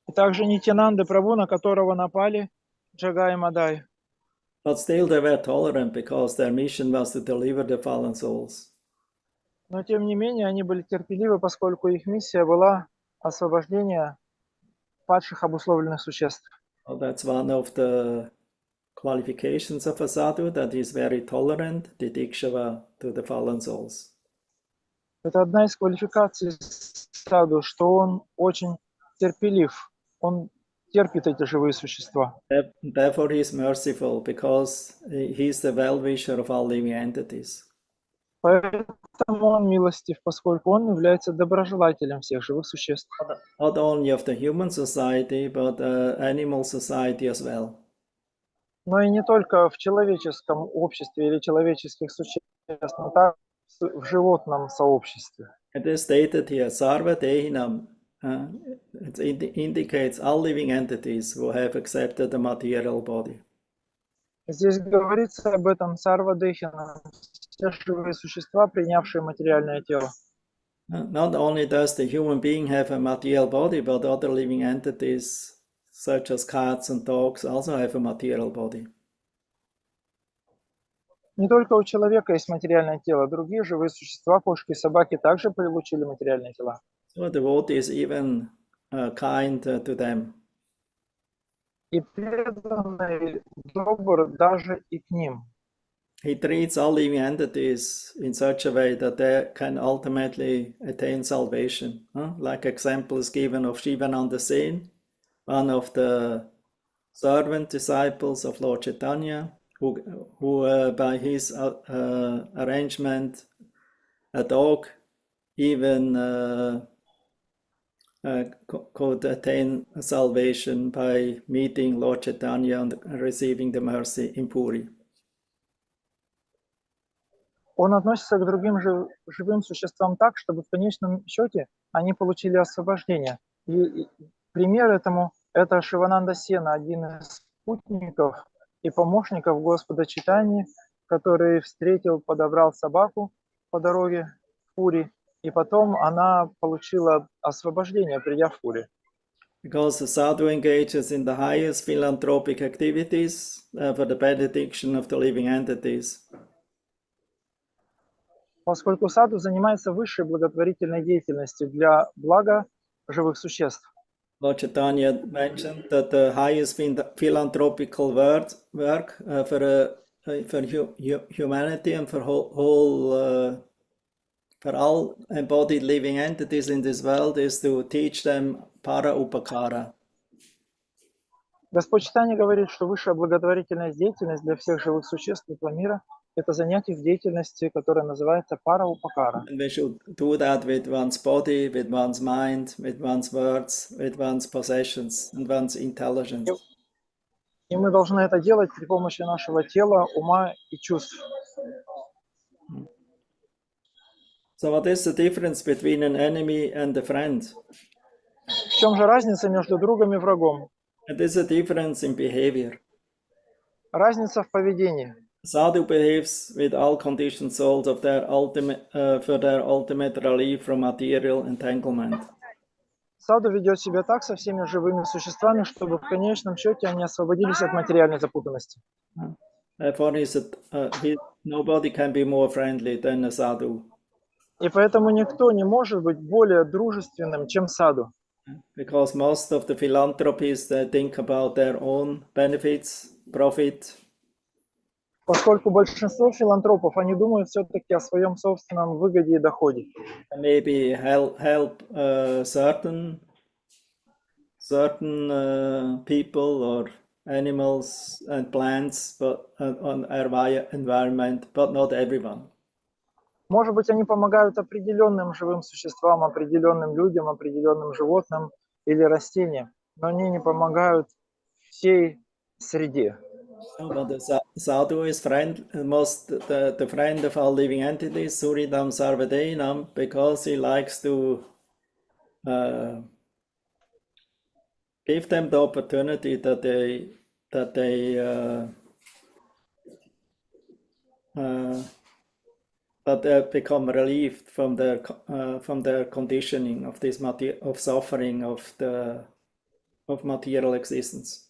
И также Нитянанды Прабху, на которого напали Джагай и Мадай. But still they were tolerant because their mission was to deliver the fallen souls. Но тем не менее они были терпеливы, поскольку их миссия была освобождение падших обусловленных существ. So that's one of the qualifications of a sadhu, that he is very tolerant, didikshava to the fallen souls. Это одна из квалификаций саду, что он очень терпелив, он терпит эти живые существа. Therefore he is merciful, because he is the well-wisher of all living entities. Поэтому он милостив, поскольку он является доброжелателем всех живых существ. Not only of the human society, but animal society as well. Но и не только в человеческом обществе или человеческих существ, но также в животном сообществе. It is stated here, Sarva Dehinam. It indicates all living entities who have accepted the material body. Здесь говорится об этом Сарва Дехина, все живые существа, принявшие материальное тело. Not only does the human being have a material body, but other living entities, such as cats and dogs, also have a material body. Не только у человека есть материальное тело, другие живые существа, кошки и собаки, также получили материальные тела. So the devotee is even kind to them. И преданный добр даже и к ним. He treats all living entities in such a way that they can ultimately attain salvation. Like example is given of Shivananda Sen, one of the servant disciples of Lord Chaitanya, who by his arrangement, a dog even could attain salvation by meeting Lord Chaitanya and receiving the mercy in Puri. Он относится к другим живым существам так, чтобы в конечном счете они получили освобождение. И пример этому – это Шивананда Сена, один из спутников и помощников Господа Чайтаньи, который подобрал собаку по дороге в Пури, и потом она получила освобождение, придя в Пури. Because the sadhu engages in the highest philanthropic activities for the benediction of the living entities. Поскольку саду занимается высшей благотворительной деятельностью для блага живых существ. Lord Chaitanya mentioned that the highest philanthropical work for humanity and for for all embodied living entities in this world is to teach them para upakara. Господь Чайтанья говорит, что высшая благотворительная деятельность для всех живых существ этого мира – это занятие в деятельности, которая называется пара-упакара. And we should do that with one's body, with one's mind, with one's words, with one's possessions and one's intelligence. И мы должны это делать при помощи нашего тела, ума и чувств. So what is the difference between an enemy and a friend? В чем же разница между другом и врагом? It is a difference in behavior. Разница в поведении. Sadhu behaves with all conditioned souls of their for their ultimate relief from material entanglement. Саду ведет себя так со всеми живыми существами, чтобы в конечном счете они освободились от материальной запутанности. Therefore, nobody can be more friendly than a sadhu. И поэтому никто не может быть более дружественным, чем саду. Because most of the philanthropists think about their own benefits, profit. Поскольку большинство филантропов, они думают все-таки о своем собственном выгоде и доходе. Maybe help certain people or animals and plants, but on our environment, but not everyone. Может быть, они помогают определенным живым существам, определенным людям, определенным животным или растениям, но они не помогают всей среде. But the sadhu is the friend of all living entities, Suridam Sarvadenam, because he likes to give them the opportunity that they become relieved from their conditioning of this suffering of material existence.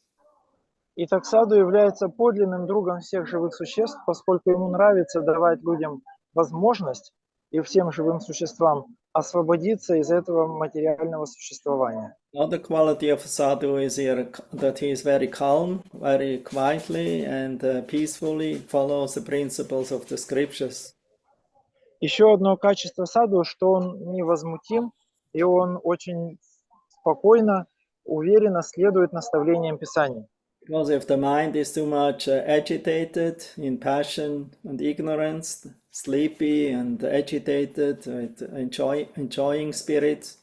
Итак, саду является подлинным другом всех живых существ, поскольку ему нравится давать людям возможность и всем живым существам освободиться из этого материального существования. Another quality of sadhu is here that he is very calm, very quietly and peacefully follows the principles of the scriptures. Еще одно качество саду, что он невозмутим, и он очень спокойно, уверенно следует наставлениям Писаний. Because if the mind is too much agitated in passion and ignorance, sleepy and agitated, with enjoying spirit,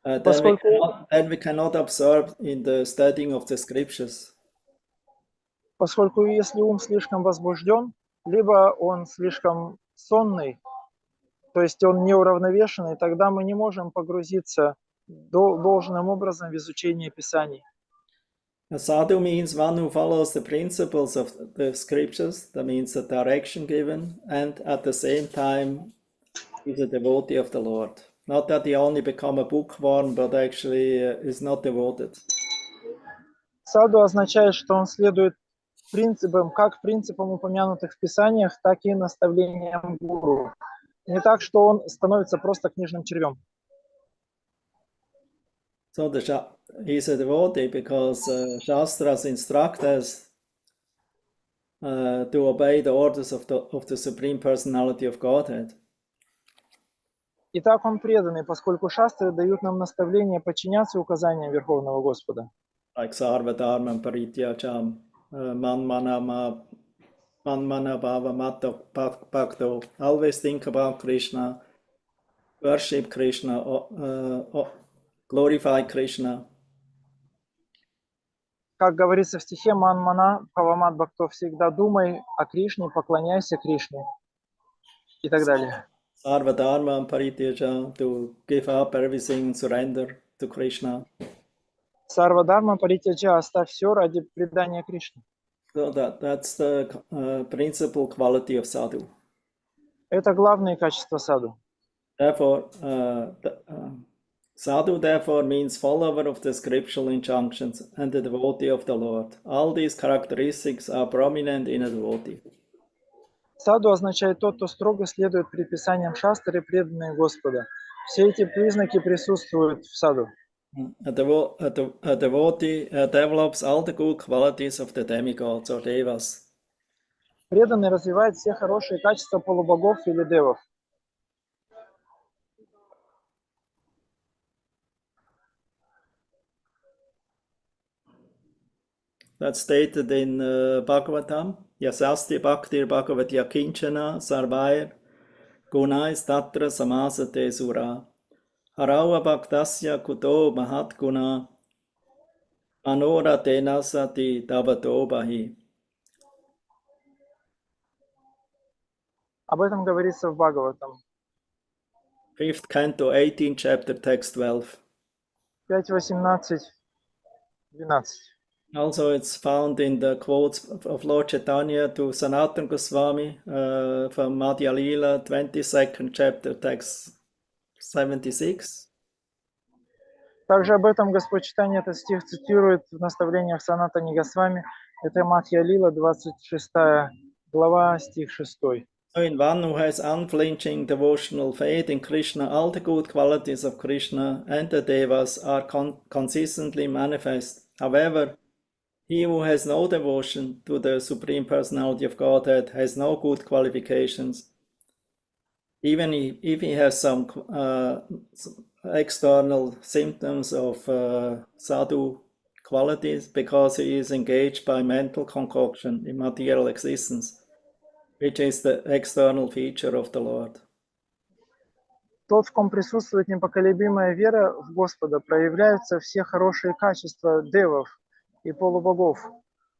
then we cannot observe in the studying of the scriptures. Поскольку если ум слишком возбужден, либо он слишком сонный, то есть он неуравновешенный, тогда мы не можем погрузиться должным образом в изучение Писаний. A sadhu means one who follows the principles of the scriptures, that means the direction given, and at the same time is a devotee of the Lord. Not that he only become a bookworm, but actually is not devoted. Саду означает, что он следует принципам, как принципам, упомянутых в Писаниях, так и наставлениям гуру. Не так, что он становится просто книжным червем. So he's a devotee because Shastras instruct us to obey the orders of the Supreme Personality of Godhead. Итак, он преданный, поскольку шастры дают нам наставление подчиняться указаниям Верховного Господа. Like Sarva Dharma Parityajam, Manmana Bhava Matta Bhakto. Always think about Krishna, worship Krishna, glorify Krishna. Как говорится в стихе Манмана Бхавамат Бхакто, всегда думай о Кришне, поклоняйся Кришне и так далее. Sarva Dharma Parityaja, to give up everything and surrender to Krishna. Сарва Дharma Паритяджа, оставь все ради предания Кришне. So that's the principal quality of sadhu. Это главные качества саду. Therefore, sadhu therefore means follower of the scriptural injunctions and the devotee of the Lord. All these characteristics are prominent in a devotee. Саду означает тот, кто строго следует предписаниям шастры, преданные Господа. Все эти признаки присутствуют в саду. A devotee develops all the good qualities of the demigods or devas. Преданный развивает все хорошие качества полубогов или девов. That's stated in Bhagavatam. Yasasti bhaktir bhagavati kinchana sarvair gunais tatra samasate sura. Harawa bhaktasya kuto mahat guna anora tenasati davato bahi. Об этом говорится в Бхагаватам. 5th canto, 18th chapter, text 12. 5.18.12. Also, it's found in the quotes of Lord Chaitanya to Sanatana Goswami from Madhya Lila, 22nd chapter, text 76. Также об этом Господь Чайтанья этот стих цитирует в наставлениях Санатани Госвами. Это Мадхья Лила, 26 глава, стих 6. So in one who has unflinching devotional faith in Krishna, all the good qualities of Krishna and the Devas are consistently manifest. However, he who has no devotion to the Supreme Personality of Godhead has no good qualifications. Even if he has some external symptoms of sadhu qualities, because he is engaged by mental concoction in material existence, which is the external feature of the Lord. Тот, в ком присутствует непоколебимая вера в Господа, проявляются все хорошие качества девов и полубогов.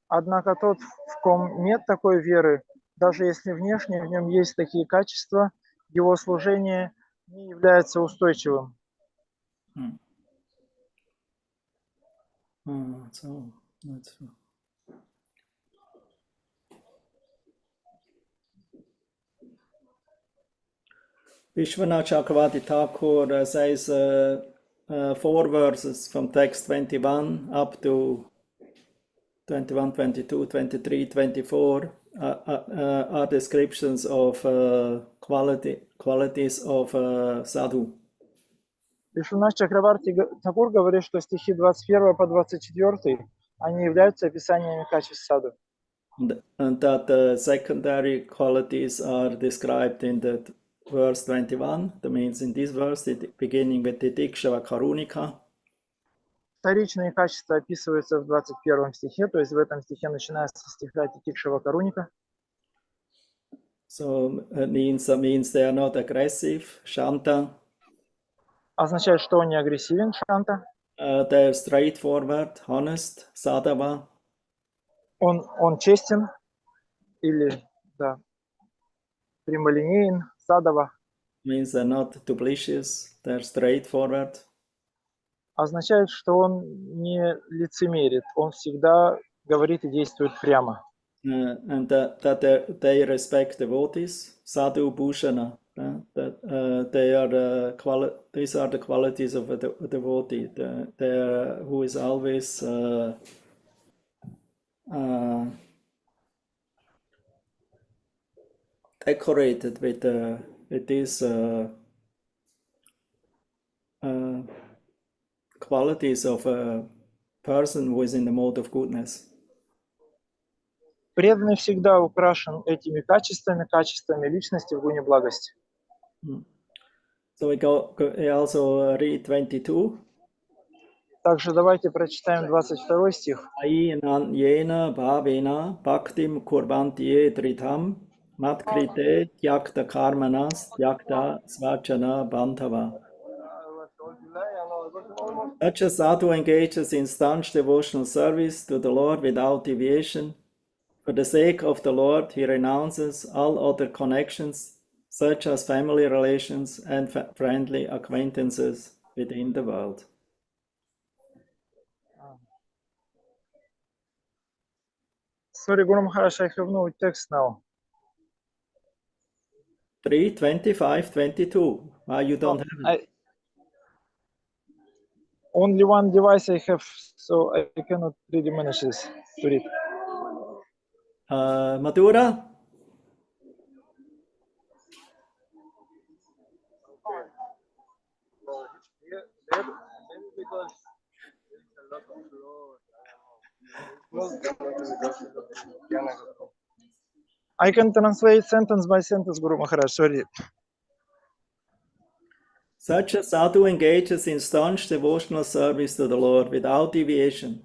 Однако тот, в ком нет такой веры, даже если внешне в нем есть такие качества, его служение не является устойчивым. So that's Vishwanath Chakravarti Thakur says 4 verses from text 21 up to 21, 22, 23, 24 are descriptions of qualities of sadhu. Вишванат Чакраварти Такур говорит, что стихи 21 по 24 они являются описаниями качеств саду. And that the secondary qualities are described in the verse 21. That means in this verse, beginning with the Dikshava Karunika. Вторичные качества описываются в 21 стихе, то есть в этом стихе начинается стиха Титикшава Каруника. So that means they are not aggressive, Shanta. Означает, что он не агрессивен, Шанта. They are straightforward, honest, Sadhava. Он честен или да, прямолинеен, Садава. Means they're not duplicitous, they're straightforward. Означает, что он не лицемерит, он всегда говорит и действует прямо. And that they respect devotees, sadhu bhushana. These are the qualities of a devotee. Who is always decorated with these qualities of a person who is in the mode of goodness. Преданный всегда украшен этими качествами личности в гуне благости. So we also read 22. Также давайте прочитаем 22 стих. Ainan yena bhavena bhaktim kurvanti dritam matkrite tyakta karmanas tyakta svachana bandhava. Such a sadhu engages in staunch devotional service to the Lord without deviation. For the sake of the Lord, he renounces all other connections, such as family relations and friendly acquaintances within the world. Sorry, Guru Maharaj, I have no text now. 3:25:22. Why you don't have it? Only one device I have, so I cannot really manage this to read. Madhura? I can translate sentence by sentence, Guru Maharaj, sorry. Such a sadhu engages in staunch devotional service to the Lord without deviation.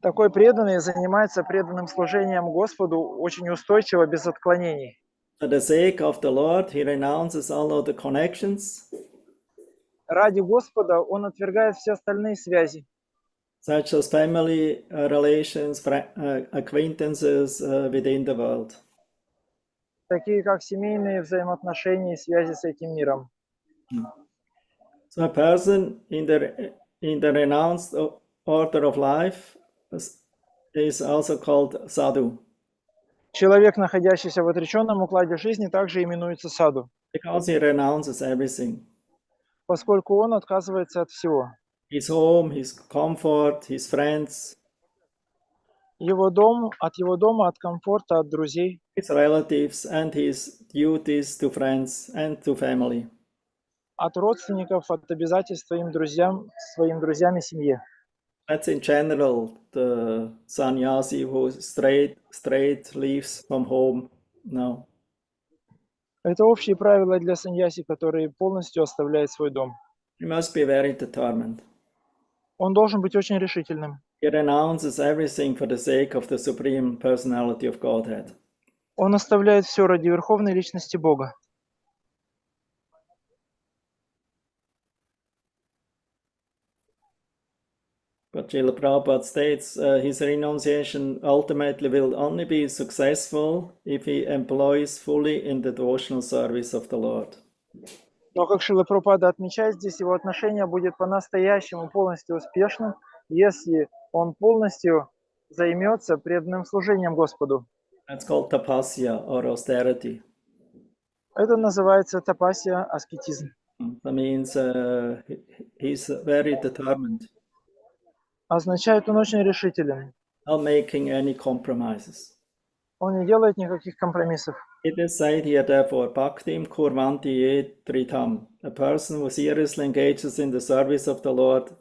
Такой преданный занимается преданным служением Господу очень устойчиво, без отклонений. For the sake of the Lord, he renounces all other connections, Ради Господа он отвергает все остальные связи, such as family relations, acquaintances within the world. такие как семейные взаимоотношения и связи с этим миром. So a person in the renounced order of life is also called sadhu, Человек, находящийся в отреченном укладе жизни, также именуется саду, because he renounces everything. поскольку он отказывается от всего. His home, his comfort, his friends, Его дом, от комфорта, от друзей, his relatives, and his duties to friends and to family. от родственников, от обязательств своим друзьям и семье. That's in general the sannyasi who straight leaves from home now. Это общие правила для саньяси, который полностью оставляет свой дом. He must be very determined. Он должен быть очень решительным. He renounces everything for the sake of the Supreme Personality of Godhead. Он оставляет все ради Верховной Личности Бога. But Srila Prabhupada states his renunciation ultimately will only be successful if he employs fully in the devotional service of the Lord. Но, как Шрила Прабхупада отмечает здесь, его отношение будет по-настоящему полностью успешным, если он полностью займется преданным служением Господу. That's called tapasya or austerity. Это называется тапасия, аскетизм. That means he's very determined, Означает, он очень решителен. not making any compromises. Он не делает никаких компромиссов. It is said here, therefore, bhaktim kurvanti ye tritam. A person who seriously engages in the service of the Lord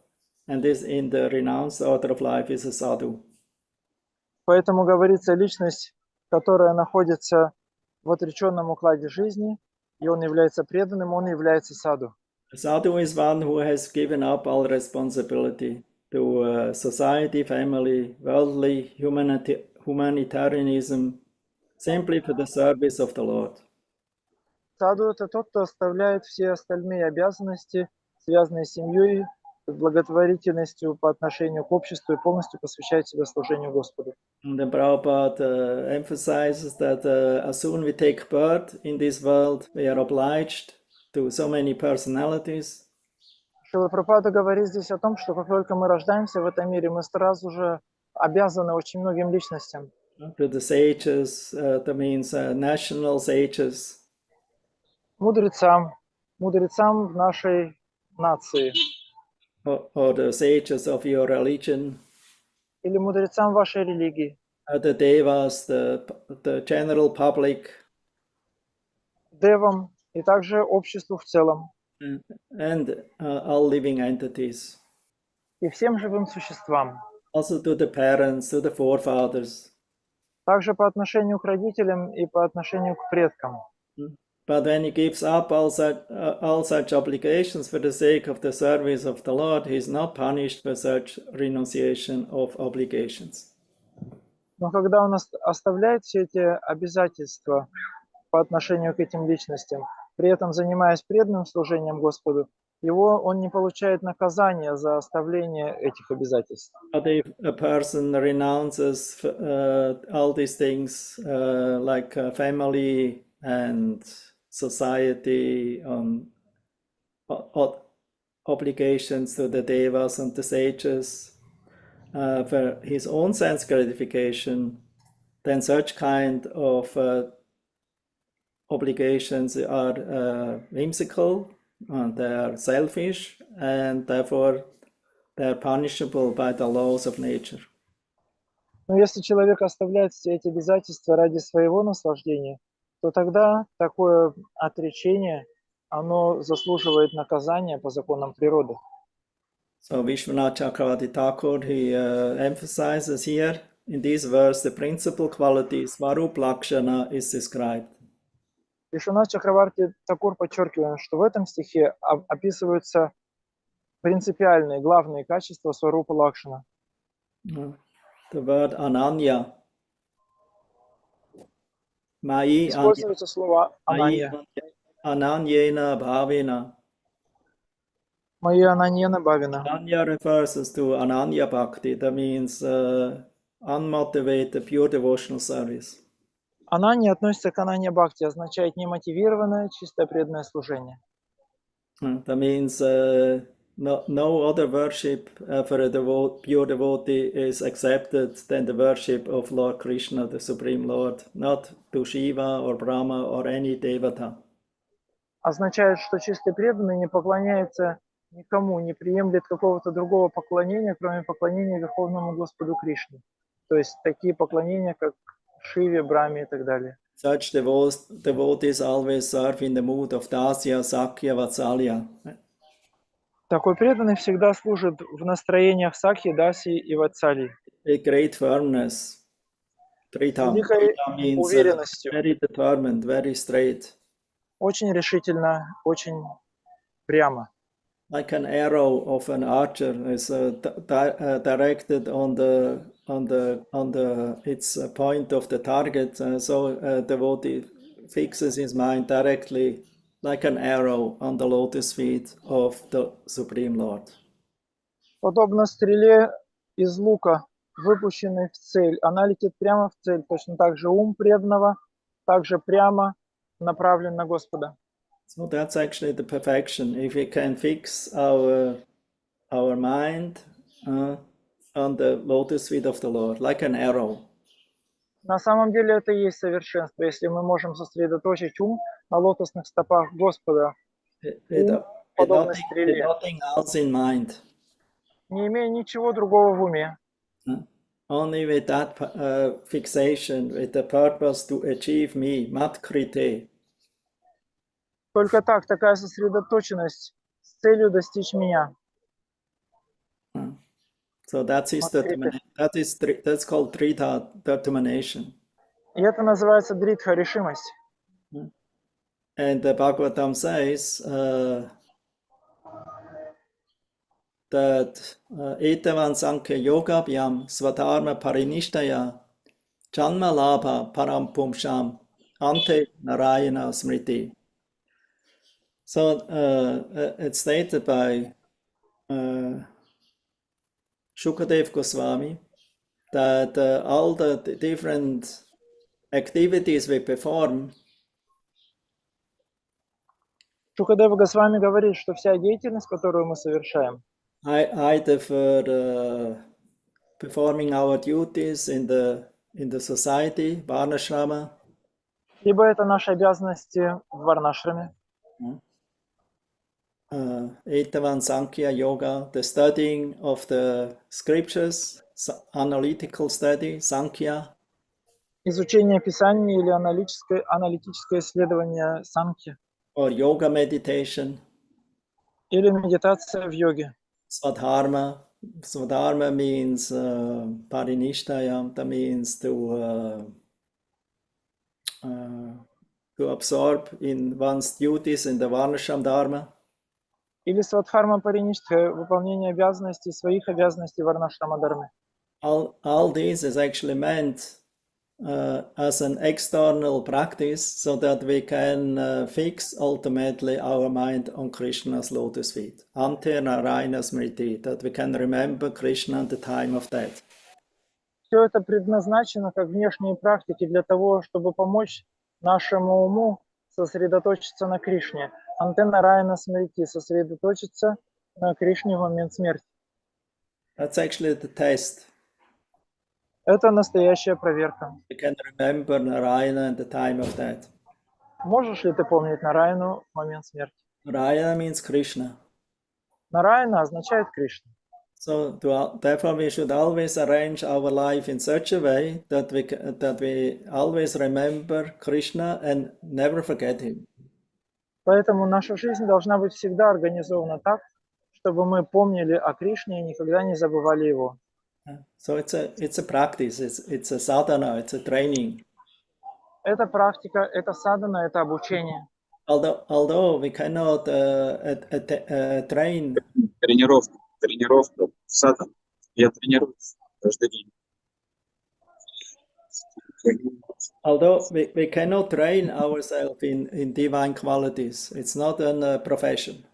and is in the renounced order of life is a sadhu. Поэтому говорится, личность, которая находится в отреченном укладе жизни, и он является преданным, он является саду. A sadhu is one who has given up all responsibility to society, family, worldly, humanitarianism, simply for the service of the Lord. Саду – это тот, кто оставляет все остальные обязанности, связанные с семьей, с благотворительностью по отношению к обществу и полностью посвящает себя служению Господу. And then Prabhupada emphasizes that as soon we take birth in this world, we are obliged to so many personalities. Шрила Прабхупада говорит здесь о том, что как только мы рождаемся в этом мире, мы сразу же обязаны очень многим личностям. To the sages, that means national sages, Мудрецам в нашей нации, or the sages of your religion, или мудрецам вашей религии, the devas, the general public, девам и также обществу в целом, and all living entities. и всем живым существам. Also to the parents, to the forefathers. Также по отношению к родителям и по отношению к предкам. But when he gives up all such obligations for the sake of the service of the Lord, he is not punished for such renunciation of obligations. Но когда он оставляет все эти обязательства по отношению к этим личностям, при этом занимаясь преданным служением Господу, он не получает наказания за оставление этих обязательств. But if a person renounces all these things like family and society, obligations to the devas and the sages for his own sense gratification, then such kind of obligations are whimsical, and they are selfish, and therefore they are punishable by the laws of nature. Но если человек оставляет все эти обязательства ради своего наслаждения, то тогда такое отречение, оно заслуживает наказания по законам природы. So Vishwanath Chakravarti Thakur, he emphasizes here in this verse the principal quality Svarup Lakshana is described. Вишванат Чакраварти Такур подчеркивает, что в этом стихе описываются принципиальные, главные качества Сварупа Лакшана. The word Ananya. Mai Используется слово Ананья. Ananyena Bhavena. Мои Ананьена Бавина. Ananya refers to Ananya Bhakti, that means unmotivated, pure devotional service. Ананья относится к Ананья Бхакти, означает немотивированное, чистое преданное служение. That means no other worship for a pure devotee is accepted than the worship of Lord Krishna, the Supreme Lord, not to Shiva or Brahma or any Devata. Означает, что чистый преданный не поклоняется никому, не приемлет какого-то другого поклонения, кроме поклонения Верховному Господу Кришне. То есть такие поклонения, как Шиве, Брахме и так далее. Such devotees always serve in the mood of Dasya, Sakya, Vatsalya. Такой преданный всегда служит в настроениях Сакхи, Даси и Ватсали. A great firmness. Tritam. Великой Tritam means уверенностью. very determined, very straight. Очень решительно, очень прямо. Like an arrow of an archer is directed on its point of the target. So a devotee fixes his mind directly like an arrow on the lotus feet of the Supreme Lord. Подобно стреле из лука, выпущенной в цель, она летит прямо в цель. Точно так же ум преданного также прямо направлен на Господа. So that's actually the perfection. If we can fix our mind on the lotus feet of the Lord, like an arrow. На самом деле это и есть совершенство, если мы можем сосредоточить ум на лотосных стопах Господа, подобно стреле, Nothing else in mind. не имея ничего другого в уме. Only with that fixation, with the purpose to achieve me, mat krite. Только так, такая сосредоточенность с целью достичь меня. So that's his determination. That's called Trita determination. И это называется дритха, решимость. And the Bhagavatam says that Etavan Sankhya Yoga Bhyam Swadharma Parinishtaya Janma Labha Param Pumsham Ante Narayana Smriti. So it's stated by Shukadev Goswami that all the different activities we perform. Шукадева Госвами говорит, что вся деятельность, которую мы совершаем, Either for performing our duties in the society, Varnashrama, либо это наши обязанности в Варнашраме, Etavan Sankhya Yoga, the studying of the scriptures, analytical study, Sankhya, изучение Писания или аналитическое исследование санхи, or yoga meditation, или медитация в йоге. Svadharma. Svadharma means parinishtayam, that means to absorb in one's duties in the Varnashram Dharma. Или свадхарма париништха, выполнение обязанностей, своих обязанностей Варнашрама Дharме. All this is actually meant as an external practice so that we can fix ultimately our mind on Krishna's lotus feet. Ante Narayana Smriti, that we can remember Krishna at the time of death. Все это предназначено как внешние практики для того, чтобы помочь нашему уму сосредоточиться на Кришне. Анте Нараяна Смрити, сосредоточиться на Кришне в момент смерти. That's actually the test. Это настоящая проверка. You can remember Narayana at the time of death. Можешь ли ты помнить Нараяну в момент смерти? Narayana means Krishna. Нараяна означает Кришна. So therefore we should always arrange our life in such a way that we always remember Krishna and never forget him. Поэтому наша жизнь должна быть всегда организована так, чтобы мы помнили о Кришне и никогда не забывали его. So it's a practice, it's a sadhana, it's a training. Это практика, это садхана, это обучение. Although we cannot train. Тренировка, садхана. Я тренируюсь каждый день. Although we cannot train ourselves in divine qualities, it's not a profession.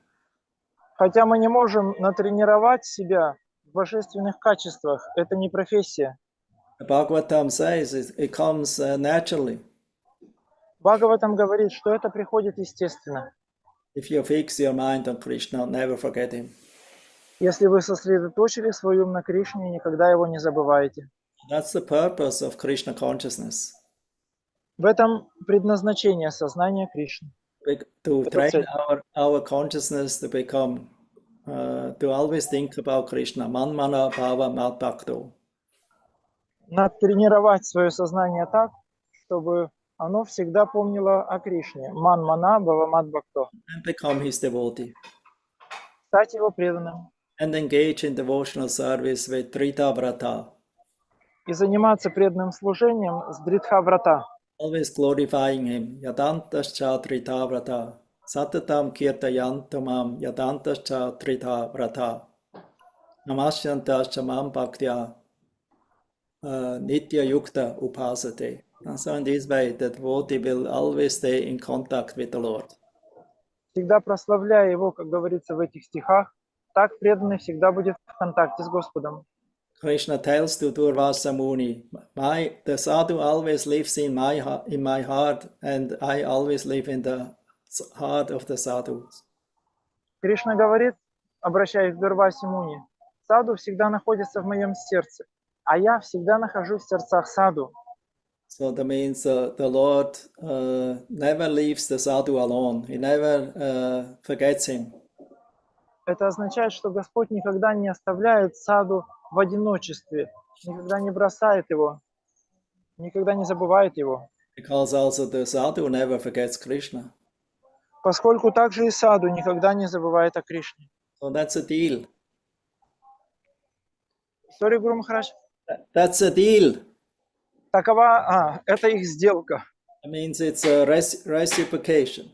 Хотя мы не можем натренировать себя в божественных качествах, это не профессия. The Bhagavatam says it comes naturally. Бхагаватам говорит, что это приходит естественно. If you fix your mind on Krishna, never forget him. Если вы сосредоточили свой ум на Кришне, никогда его не забываете. That's the purpose of Krishna consciousness. В этом предназначение сознания Кришны. To train our consciousness to become, to always think about Krishna. Man mana bhava mad bhakto. Натренировать свое сознание так, чтобы оно всегда помнило о Кришне. Ман мана бхава мад бхакто. And become his devotee. Стать его преданным. And engage in devotional service with Trita Vrata. И заниматься преданным служением с Дритха Врата. Always glorifying him. Yadantascha Trita Vrata. Satatam kirtayantamam yadantascha Trita Vrata. Namasyantascha mam bhaktya nitya yukta upasate. And so in this way, the devotee will always stay in contact with the Lord. Всегда прославляя его, как говорится в этих стихах, так преданный всегда будет в контакте с Господом. Krishna tells to Durvasa Muni, the sadhu always lives in my heart, and I always live in the heart of the sadhus. Кришна говорит, обращаясь к Дурвасе Муни, саду всегда находится в моем сердце, а я всегда нахожусь в сердцах саду. So that means the Lord never leaves the sadhu alone. He never forgets him. Это означает, что Господь никогда не оставляет саду в одиночестве, никогда не бросает его, никогда не забывает его. Because also the sadhu never forgets Krishna. Поскольку также и саду никогда не забывает о Кришне. So that's a deal. Sorry, Гуру Махарадж. That's a deal. Это их сделка. It means it's a reciprocation.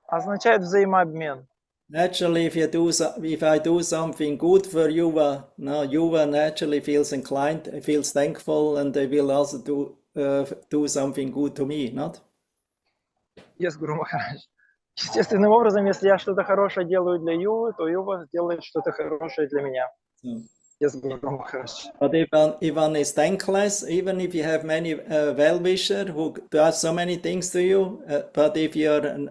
Означает взаимообмен. Naturally, if I do something good for Yuva, now Yuva naturally feels inclined, feels thankful, and they will also do something good to me, not? Yes, Гуру Махарадж. Естественным образом, если я что-то хорошее делаю для Ювы, то Юва сделает что-то хорошее для меня. Yes, Guru Maharaj. But if one is thankless, even if you have many well-wishers who do so many things to you, but if you're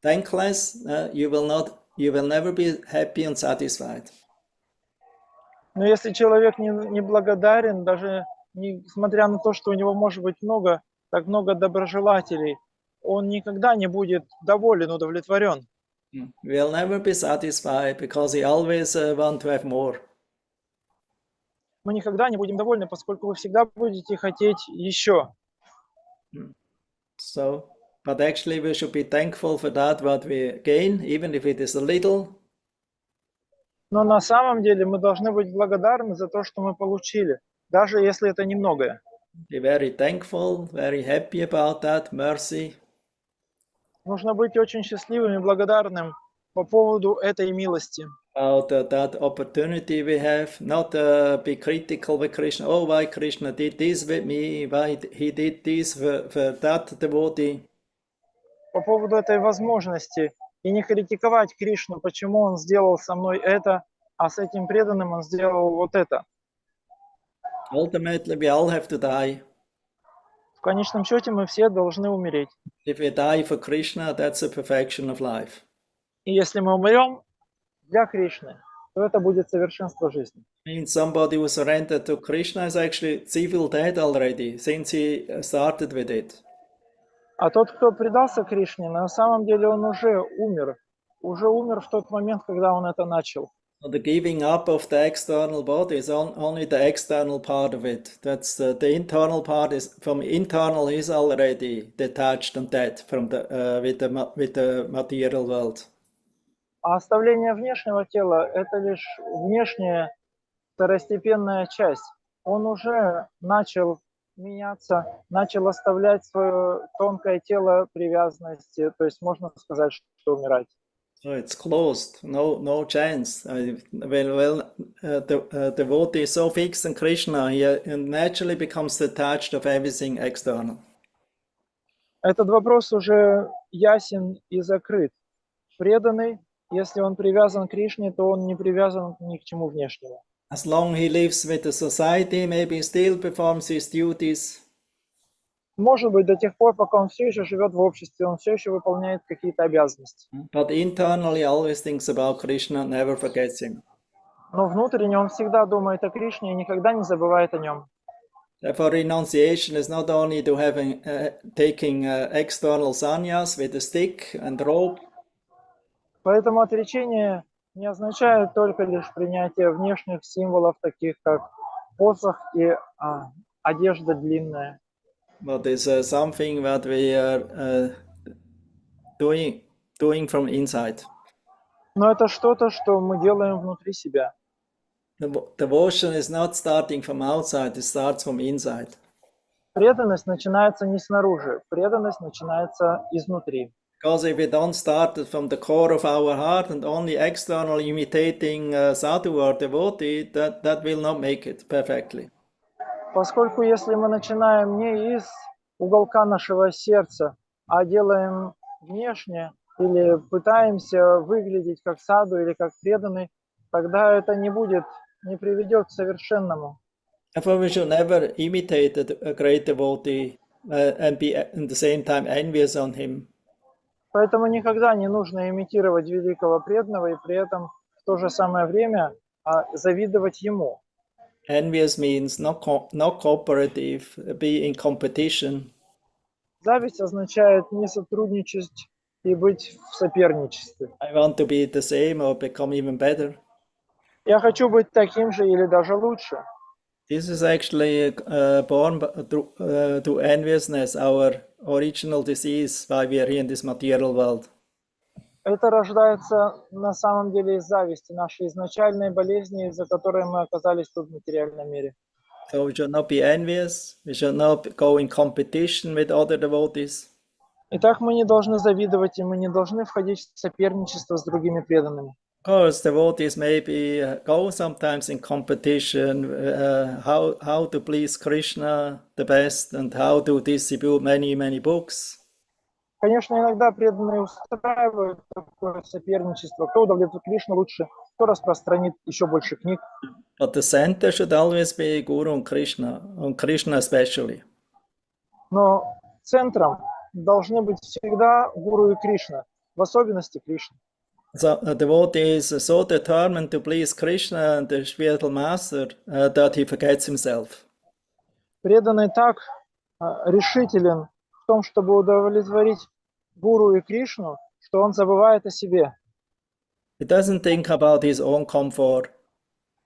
thankless, you will never be happy and satisfied. Но если человек не благодарен, даже несмотря на то, что у него может быть так много доброжелателей, он никогда не будет доволен, удовлетворен. Will never be satisfied because he always want to have more. Мы никогда не будем довольны, поскольку вы всегда будете хотеть еще. So, but actually we should be thankful for that what we gain, even if it is a little. Но на самом деле мы должны быть благодарны за то, что мы получили, даже если это немногое. Be very thankful, very happy about that, mercy. Нужно быть очень счастливым и благодарным по поводу этой милости. About that opportunity we have, not be critical with Krishna. Oh, why Krishna did this with me? Why he did this for that devotee? По поводу этой возможности и не критиковать Кришну, почему он сделал со мной это, а с этим преданным он сделал вот это. Ultimately, we all have to die. В конечном счете мы все должны умереть. If we die for Krishna, that's the perfection of life. И если мы умрем для Кришны, то это будет совершенство жизни. I mean, somebody who surrendered to Krishna is actually civil dead already, since he started with it. А тот, кто предался Кришне, на самом деле он уже умер в тот момент, когда он это начал. The giving up of the external body is only the external part of it. That's the internal part is from internal is already detached and dead from the with the material world. А оставление внешнего тела – это лишь внешняя второстепенная часть. Он уже начал меняться, начал оставлять свое тонкое тело привязанности, то есть можно сказать, что умирать. So it's closed, no chance. The devotee is so fixed in Krishna, he naturally becomes detached of everything external. Этот вопрос уже ясен и закрыт. Преданный, если он привязан к Кришне, то он не привязан ни к чему внешнему. As long he lives with the society, maybe he still performs his duties. Может быть, до тех пор, пока он все еще живет в обществе, он все еще выполняет какие-то обязанности. But internally always thinks about Krishna, never forgets him. Но внутренне он всегда думает о Кришне и никогда не забывает о нем. Therefore, renunciation is not only to having taking external sannyas with a stick and rope. Поэтому отречение не означает только лишь принятие внешних символов, таких как посох и одежда длинная. But it's something that we are doing from inside. Но это что-то, что мы делаем внутри себя. The devotion is not starting from outside, it starts from inside. Преданность начинается не снаружи, преданность начинается изнутри. Because if we don't start it from the core of our heart and only externally imitating sadhu or devotee, that will not make it perfectly. Поскольку если мы начинаем не из уголка нашего сердца, а делаем внешне или пытаемся выглядеть как саду или как преданный, тогда это не приведет к совершенному. Therefore, we should never imitate a great devotee and be at the same time envious on him. Поэтому никогда не нужно имитировать великого преданного и при этом в то же самое время завидовать ему. Envious means not cooperative, be in competition. Зависть означает не сотрудничать и быть в соперничестве. I want to be the same or become even better. Я хочу быть таким же или даже лучше. This is actually born to enviousness, our original disease, why we are here in this material world. Это рождается на самом деле из зависти, нашей изначальной болезни, из-за которой мы оказались тут в материальном мире. So we should not be envious, we should not go in competition with other devotees. Итак, мы не должны завидовать, и мы не должны входить в соперничество с другими преданными. Of course, devotees maybe go sometimes in competition, how to please Krishna the best and how to distribute many books. Конечно, иногда преданные устраивают такое соперничество, кто удовлетворит Кришну лучше, кто распространит еще больше книг. But the center should always be Guru and Krishna especially. Но центром должны быть всегда Гуру и Кришна, в особенности Кришна. So a devotee is so determined to please Krishna and the spiritual master that he forgets himself. Преданный так решителен в том, чтобы удовлетворить Гуру и Кришну, что он забывает о себе. He doesn't think about his own comfort,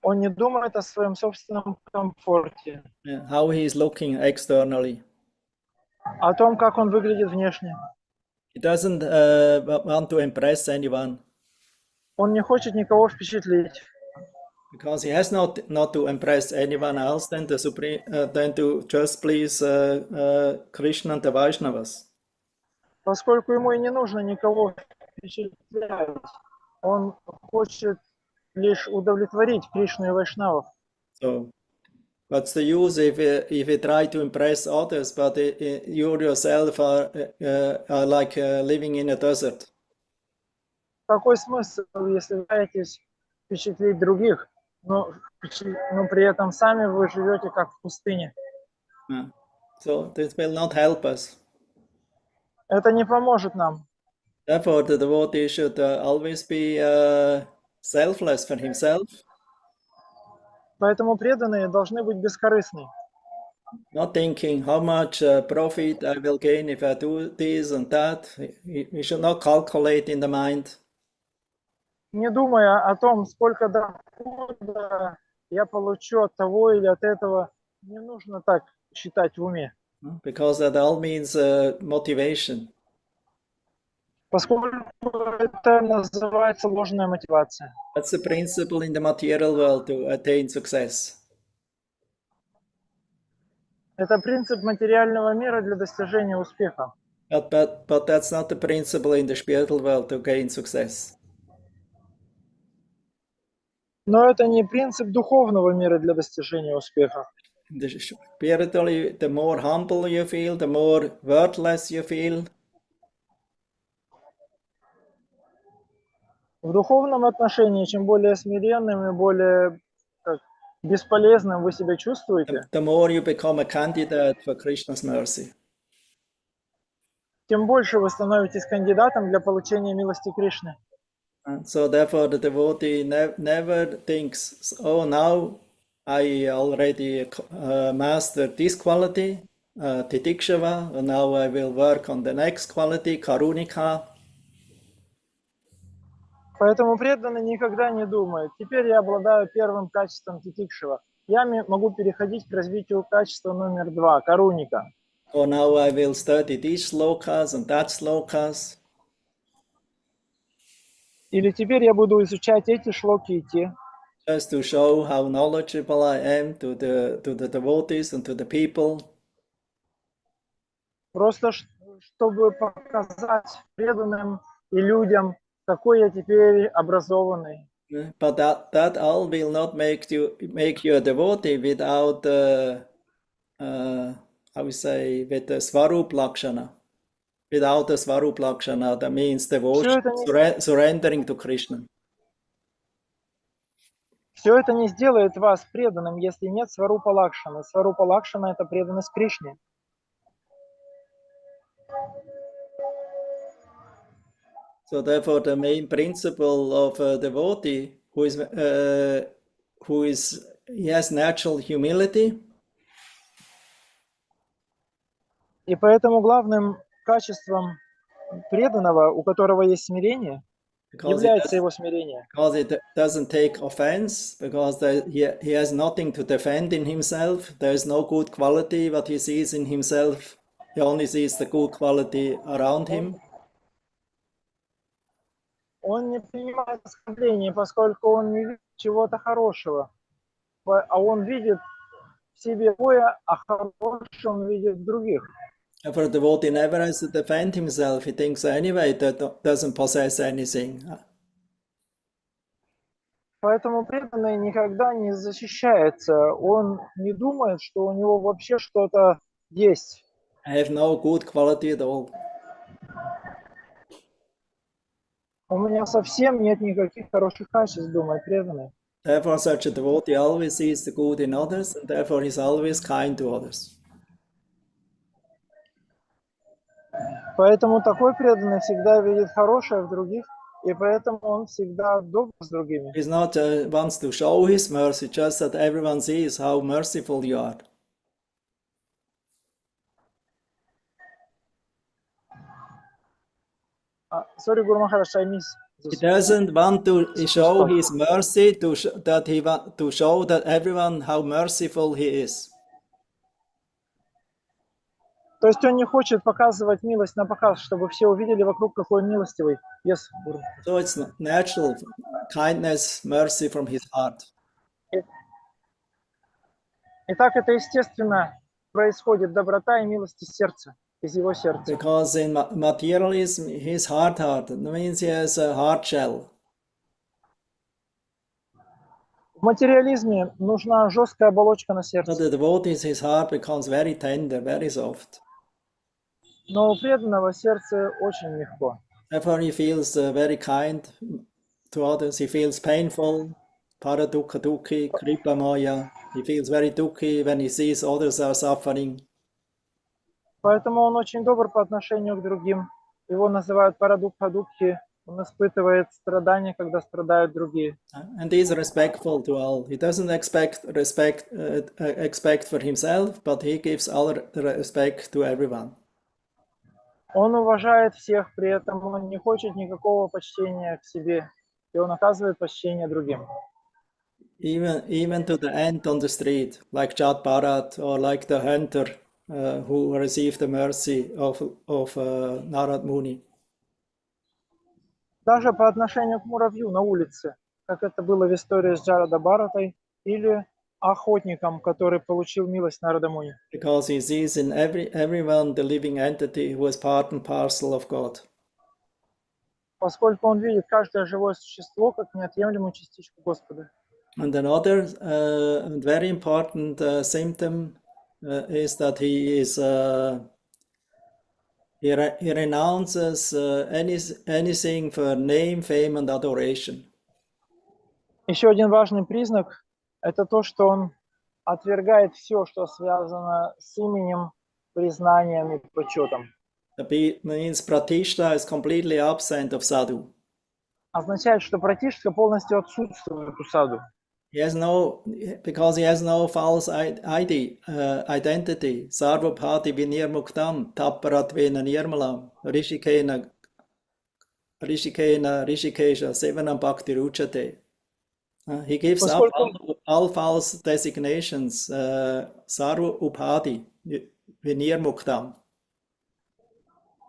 Он не думает о своем собственном комфорте, how he is looking externally. о том, как он выглядит внешне. He doesn't want to impress anyone. Он не хочет никого впечатлить. Because he has not to impress anyone else than to just please Krishna and the Vaishnavas. Поскольку ему и не нужно никого впечатлять, он хочет лишь удовлетворить Кришну и Вайшнавов. So, what's the use if you try to impress others, but you yourself are like living in a desert? Какой смысл, если вы пытаетесь впечатлить других, но при этом сами вы живете как в пустыне? So this will not help us. Это не поможет нам. Therefore, the devotee should always be selfless for himself. Поэтому преданные должны быть бескорыстны. Not thinking how much profit I will gain if I do this and that. We should not calculate in the mind. не думая о том, сколько дохода я получу от того или от этого. Не нужно так считать в уме. Because that all means motivation. Поскольку это называется ложная мотивация. That's the principle in the material world to attain success. Это принцип материального мира для достижения успеха. But that's not the principle in the spiritual world to gain success. Но это не принцип духовного мира для достижения успеха. Spiritually, the more humble you feel, the more worthless you feel. В духовном отношении, чем более смиренным и более бесполезным вы себя чувствуете, the more you become a candidate for Krishna's mercy. Тем больше вы становитесь кандидатом для получения милости Кришны. So therefore the devotee never thinks, oh, now I already mastered this quality, titikshava, and now I will work on the next quality, karunika. Поэтому преданный никогда не думает, теперь я обладаю первым качеством титикшева. Я могу переходить к развитию качества номер 2, каруника. Or now I will study these slokas and that slokas. Или теперь я буду изучать эти шлоки и те. Just to show how knowledgeable I am to the devotees and to the people. Просто чтобы показать преданным и людям, какой я теперь образованный. But that all will not make you a devotee without how we say, with the Svarup Lakshana. Without the Svarup Lakshana, that means devotion, surrendering to Krishna. Все это не сделает вас преданным, если нет Сварупа Лакшана. Сварупа Лакшана – это преданность Кришне. So therefore, the main principle of a devotee who he has natural humility. И поэтому главным качеством преданного, у которого есть смирение, является его смирение. Because it doesn't take offense, because he has nothing to defend in himself. There is no good quality what he sees in himself. He only sees the good quality around him. Он не принимает оскорбления, поскольку он не видит чего-то хорошего, а он видит в себе такое, а хорошее он видит в других. For a devotee never has to defend himself. He thinks anyway that doesn't possess anything. Поэтому преданный никогда не защищается. Он не думает, что у него вообще что-то есть. I have no good quality at all. У меня совсем нет никаких хороших качеств, думает преданный. Therefore, such a devotee always sees the good in others, and therefore he's always kind to others. Поэтому такой преданный всегда видит хорошее в других, и поэтому он всегда добр с другими. He's not wants to show his mercy, just that everyone sees how merciful you are. Sorry, Guru Maharaj, I miss this. He doesn't want to show his mercy to show that everyone how merciful he is. То есть он не хочет показывать милость на показ, чтобы все увидели вокруг, какой он милостивый. Yes, Guru. So it's natural kindness, mercy from his heart. Итак, это естественно происходит доброта и милость из сердца, из его сердца. Because in materialism, he's hard-hearted. That means he has a hard shell. В материализме нужна жесткая оболочка на So сердце. the devotees, his heart becomes very tender, very soft. Но у преданного сердце очень легко. Therefore, he feels very kind to others. He feels painful, paradukha dukhi, kripa maya. He feels very dukhi when he sees others are suffering. Поэтому он очень добр по отношению к другим. Его называют парадукха дукхи. Он испытывает страдания, когда страдают другие. And he is respectful to all. He doesn't expect for himself, but he gives all the respect to everyone. Он уважает всех, при этом он не хочет никакого почтения к себе. и он оказывает почтение другим. Even to the ant on the street, like Jat Bharat, or like the hunter who received the mercy of Narad Muni. Даже по отношению к муравью на улице, как это было в истории с Джарада Бхаратой, или охотником, который получил милость Нарада Муни. Because he sees in everyone the living entity who is part and parcel of God. Поскольку он видит каждое живое существо как неотъемлемую частичку Господа. And another very important symptom is that he is he renounces anything for name, fame, and adoration. Еще один важный признак – это то, что он отвергает все, что связано с именем, признанием и почетом. That means Pratishta is completely absent of sadhu. Означает, что пратишка полностью отсутствует у саду. Because he has no false identity. Sarvabhati vinirmuktam taparatvena nirmalam rishikena rishikesha sevanam bhakti ruchate. He gives up all false designations. Sarva upadi vinirmuktam.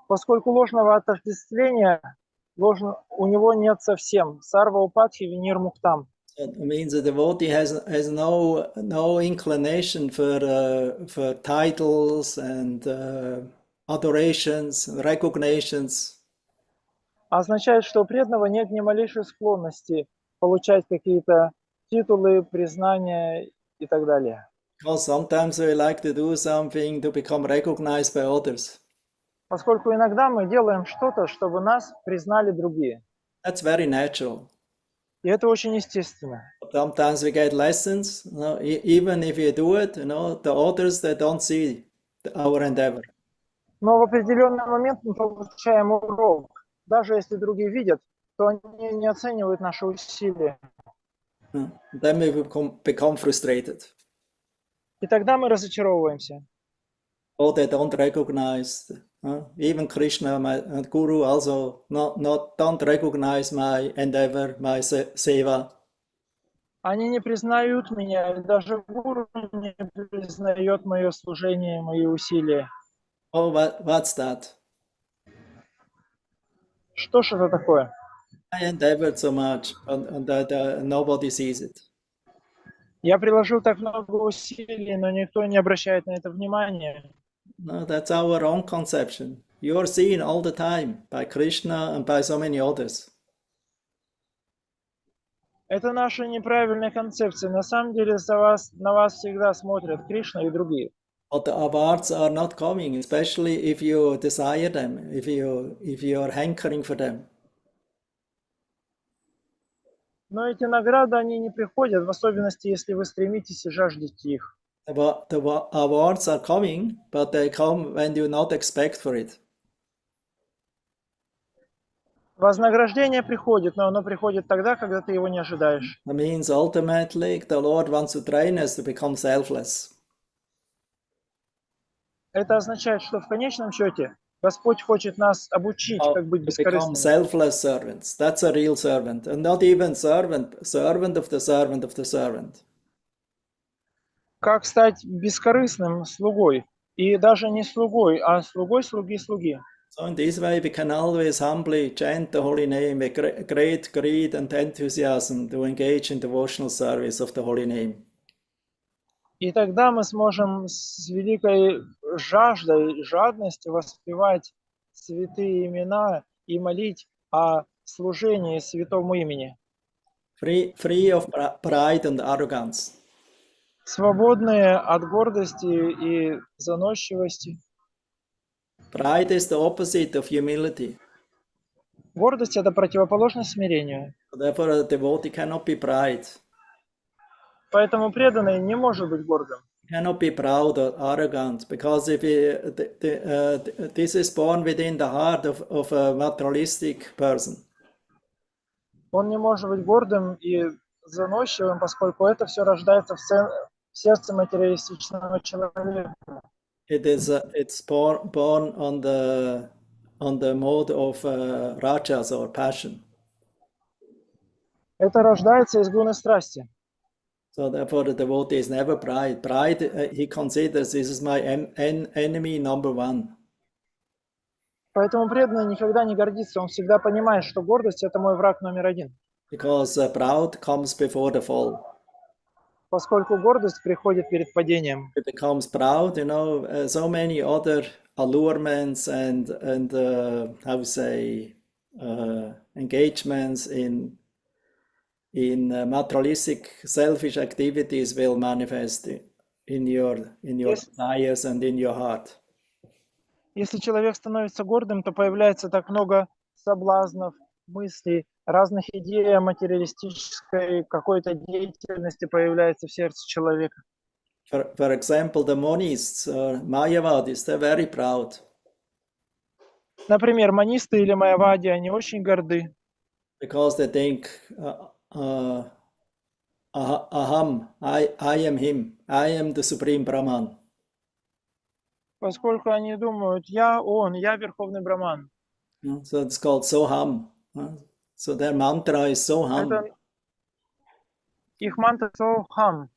Поскольку ложного отождествления у него нет совсем. Сарва упадхи винир муктам. It means the devotee has no inclination for titles and adorations, recognitions. Означает, что у преданного нет ни малейшей склонности получать какие-то титулы, признания и так далее. Because sometimes we like to do something to become recognized by others. Поскольку иногда мы делаем что-то, чтобы нас признали другие. That's very natural. И это очень естественно. Sometimes we get lessons, even if you do it, the others, they don't see our endeavor. Но в определенный момент мы получаем урок. Даже если другие видят, то они не оценивают наши усилия. Then we become frustrated. И тогда мы разочаровываемся. Oh, they don't recognize. Even Krishna, my Guru, also don't recognize my endeavor, my seva. Они не признают меня, и даже Гуру не признает мое служение, мои усилия. Oh, what's that? Что ж это такое? I endeavored so much, and that nobody sees it. Я приложил так много усилий, но никто не обращает на это внимания. No, that's our own conception. You are seen all the time by Krishna and by so many others. Это наша неправильная концепция. На самом деле на вас всегда смотрят Кришна и другие. But the awards are not coming, especially if you desire them, if you are hankering for them. Но эти награды, они не приходят, в особенности, если вы стремитесь и жаждете их. The awards are coming, but they come when you not expect for it. Вознаграждение приходит, но оно приходит тогда, когда ты его не ожидаешь. That means ultimately the Lord wants to train us to become selfless. Это означает, что в конечном счете Господь хочет нас обучить, как быть Become бескорыстными. selfless servants. That's a real servant, and not even servant of the servant of the servant. Как стать бескорыстным слугой? И даже не слугой, а слугой слуги слуги. So in this way we can always humbly chant the holy name with great greed and enthusiasm to engage in devotional service of the holy name. И тогда мы сможем с великой жаждой, жадностью воспевать святые имена и молить о служении святому имени. Free of pride and arrogance. Свободные от гордости и заносчивости. Pride is the opposite of humility. Гордость – это противоположность смирению. Therefore, a devotee cannot be proud. Поэтому преданный не может быть гордым. Cannot be proud or arrogant, because if this is born within the heart of a materialistic person. Он не может быть гордым и заносчивым, поскольку это все рождается в сердце материалистичного человека. It's born on the mode of rajas or passion. Это рождается из гуны страсти. So therefore the devotee is never pride. Pride, he considers this is my enemy number one. Поэтому преданный никогда не гордится, он всегда понимает, что гордость – это мой враг номер один. Because pride comes before the fall. Поскольку гордость приходит перед падением. It becomes proud, so many other allurements and how to say engagements in materialistic selfish activities will manifest in your desires and in your heart. Если человек становится гордым, то появляется так много соблазнов, мыслей, разных идей о материалистической какой-то деятельности появляется в сердце человека. For example, the monists or Mayavadis, they're very proud. Например, манисты или майявади, они очень горды. Because they think, aham, I am him, I am the Supreme Brahman. Поскольку они думают, я Верховный Браман. So it's called Soham. So their mantra is Soham. Это их мантра Soham.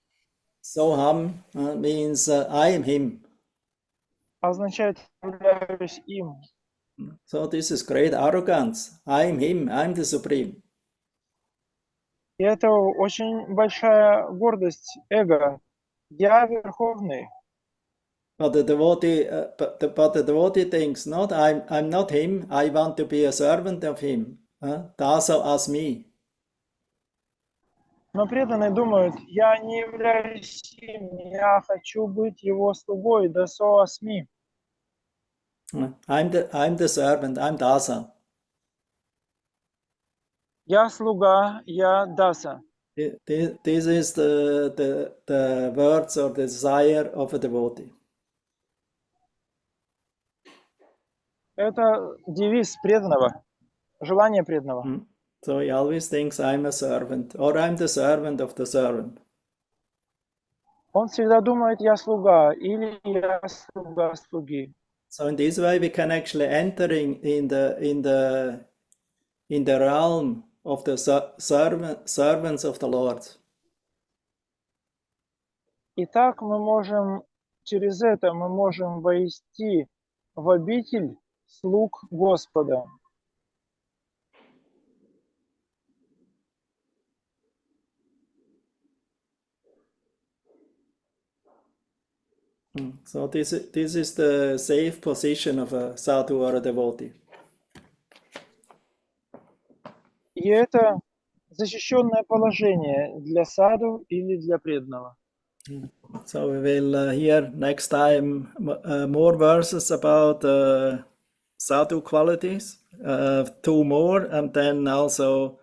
Soham means I am him. Означает являюсь им. So this is great arrogance. I am him, I'm the supreme. И это очень большая гордость, эго. Я Верховный. But the devotee thinks, not I'm not him. I want to be a servant of him. Dasa asmi. Но преданные думают, я не являюсь им, я хочу быть его слугой, дасо асми. I'm the servant. I'm dasa. Я слуга, я даса. This is the words or the desire of a devotee. Это девиз преданного, желание преданного. So he always thinks I'm a servant or I'm the servant of the servant. Он всегда думает, я слуга или я слуга слуги. So in this way we can actually entering in the realm of the servants of the Lord. Итак, через это мы можем войти в обитель слуг Господа. So this is the safe position of a sadhu or a devotee. И это защищенное положение для саду или для преданного. So we will hear next time more verses about sadhu qualities, 2 more, and then also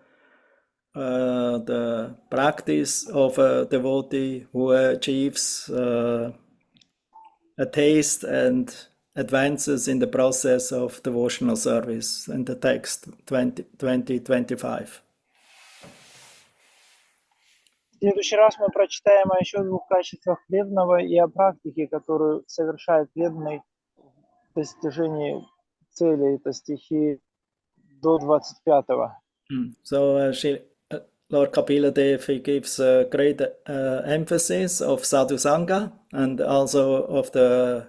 the practice of a devotee who achieves a taste and advances in the process of devotional service, and the text 20-25. В следующий раз мы прочитаем о еще 2 качествах преданного и о практике, которую совершает преданный в достижении цели. Это стихи до 25-го. So Lord Kapila Dev, he gives great emphasis of sadhu sangha and also of the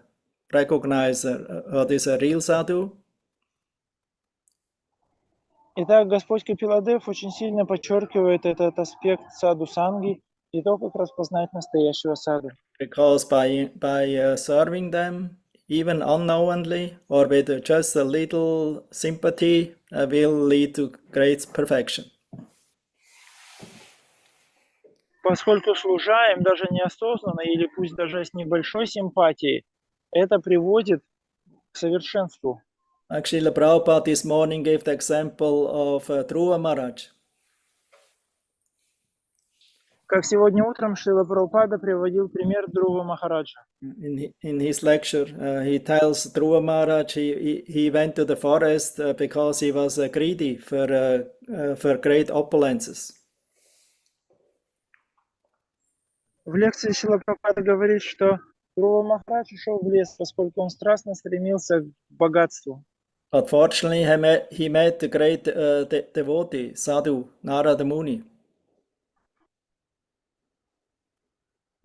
recognizer what is a real sadhu. Итак, Господь Капиладев очень сильно подчеркивает этот аспект саду-санги и то, как распознать настоящего саду. Because by serving them, even unknowingly or with just a little sympathy, will lead to great perfection. Поскольку служа им даже неосознанно или пусть даже с небольшой симпатией, это приводит к совершенству. Actually, Prabhupada this morning gave the example of Dhruva Maharaj. Как сегодня утром Шрила Прабхупада приводил пример Dhruva Махараджа. In his lecture, he tells Dhruva Maharaj he went to the forest because he was greedy for great opulences. В лекции Шрила Прабхупада говорит, что Dhruva Махарадж ушел в лес, поскольку он страстно стремился к богатству. But fortunately, he met the great devotee, Sadhu, Narada Muni.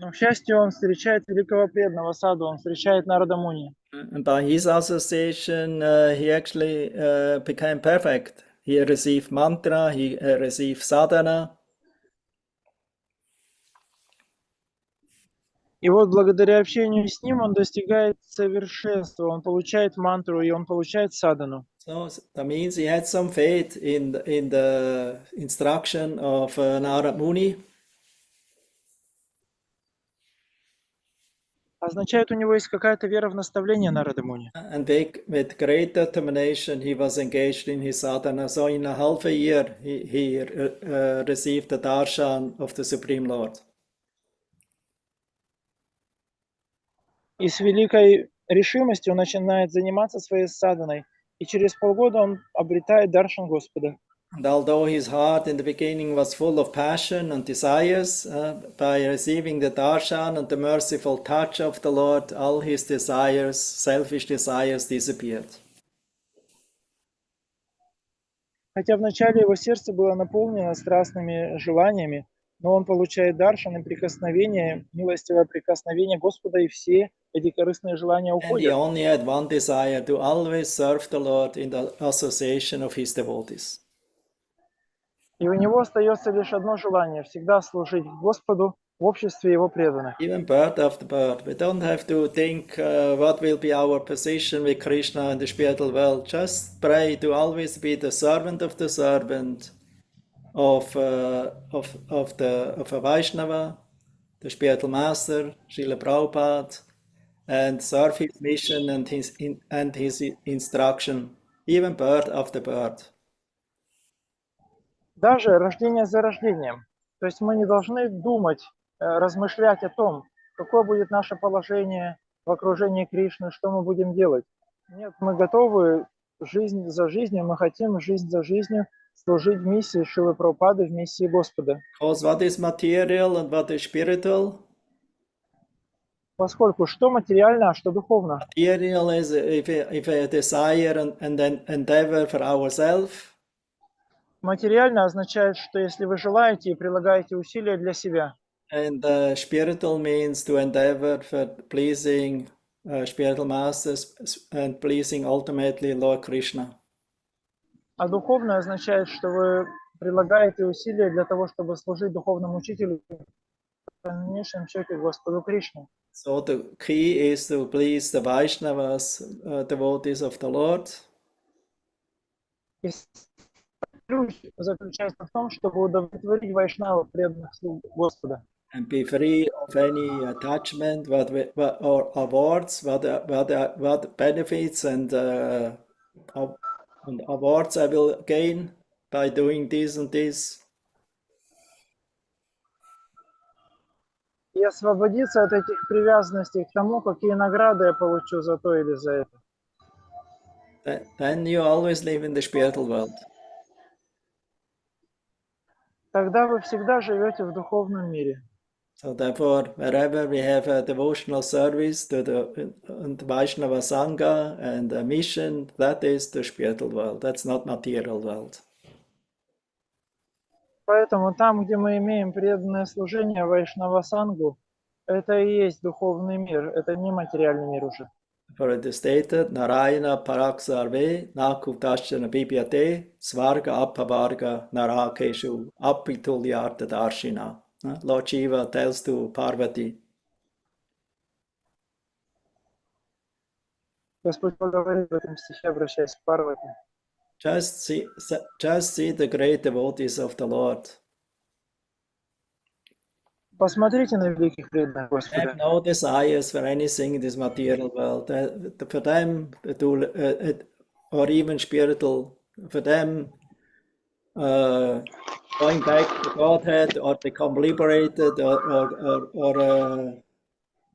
Но, к счастью, он встречает великого преданного саду, он встречает Нарада Муни. And by his association, he actually became perfect. He received mantra, he received sadhana. И вот благодаря общению с ним он достигает совершенства, он получает мантру и он получает садану. So that means he had some faith in the instruction of Narad Muni. Означает, у него есть какая-то вера в наставление Нарада Муни. And with great determination, he was engaged in his sadhana. So in a half a year, he received the darshan of the Supreme Lord. И с великой решимостью он начинает заниматься своей саданой. И через полгода он обретает даршан Господа. And although his heart in the beginning was full of passion and desires, by receiving the darshan and the merciful touch of the Lord, all his desires, selfish desires, disappeared. Хотя вначале его сердце было наполнено страстными желаниями, но он получает даршан и прикосновение, милостивое прикосновение Господа, и все эти корыстные желания And he уходят. only had one desire, to always serve the Lord in the association of his devotees. И у него остается лишь одно желание – всегда служить Господу в обществе его преданных. Even bird after bird, we don't have to think what will be our position with Krishna in the spiritual world. Just pray to always be the servant of the servant of a Vaishnava, the spiritual master, Srila Prabhupada, and serve his mission and his instruction, even bird after bird. Даже рождение за рождением. То есть мы не должны думать, размышлять о том, какое будет наше положение в окружении Кришны, что мы будем делать. Нет, мы готовы жизнь за жизнью, мы хотим жизнь за жизнью служить в миссии Шрилы Прабхупады, в миссии Господа. Because what is material and what is spiritual? Поскольку что материально, а что духовно. Material is if a desire and then endeavor for ourselves. Материально означает, что если вы желаете и прилагаете усилия для себя. And spiritual means to endeavor for pleasing spiritual masters and pleasing ultimately Lord Krishna. А духовное означает, что вы прилагаете усилия для того, чтобы служить духовному учителю, в конечном счете Господу Кришне. So the key is to please the Vaishnavas, devotees of the Lord. И ключ заключается в том, чтобы удовлетворить вайшнавов, преданных слуг Господа. And be free of any attachment, or awards, what benefits and awards I will gain by doing this and this. И освободиться от этих привязанностей к тому, какие награды я получу за то или за это. Then you always live in the spiritual world. Тогда вы всегда живете в духовном мире. So therefore, wherever we have a devotional service to the Vaishnava Sangha and a mission, that is the spiritual world. That's not material world. Поэтому там, где мы имеем преданное служение Вайшнава Сангу, это и есть духовный мир, это не материальный мир уже. For it is stated, Narayana Paraksarve Nakutashana Bibhyate Svarga Appavarga Narakeshu Appitulyartha Darshina. Lord Shiva tells to Parvati. Господь говорит в этом стихе, обращаясь к Парвати. Just see the great devotees of the Lord. Посмотрите на великих преданных They Господа. have no desires for anything in this material world. For them, or even spiritual, for them, going back to Godhead or become liberated or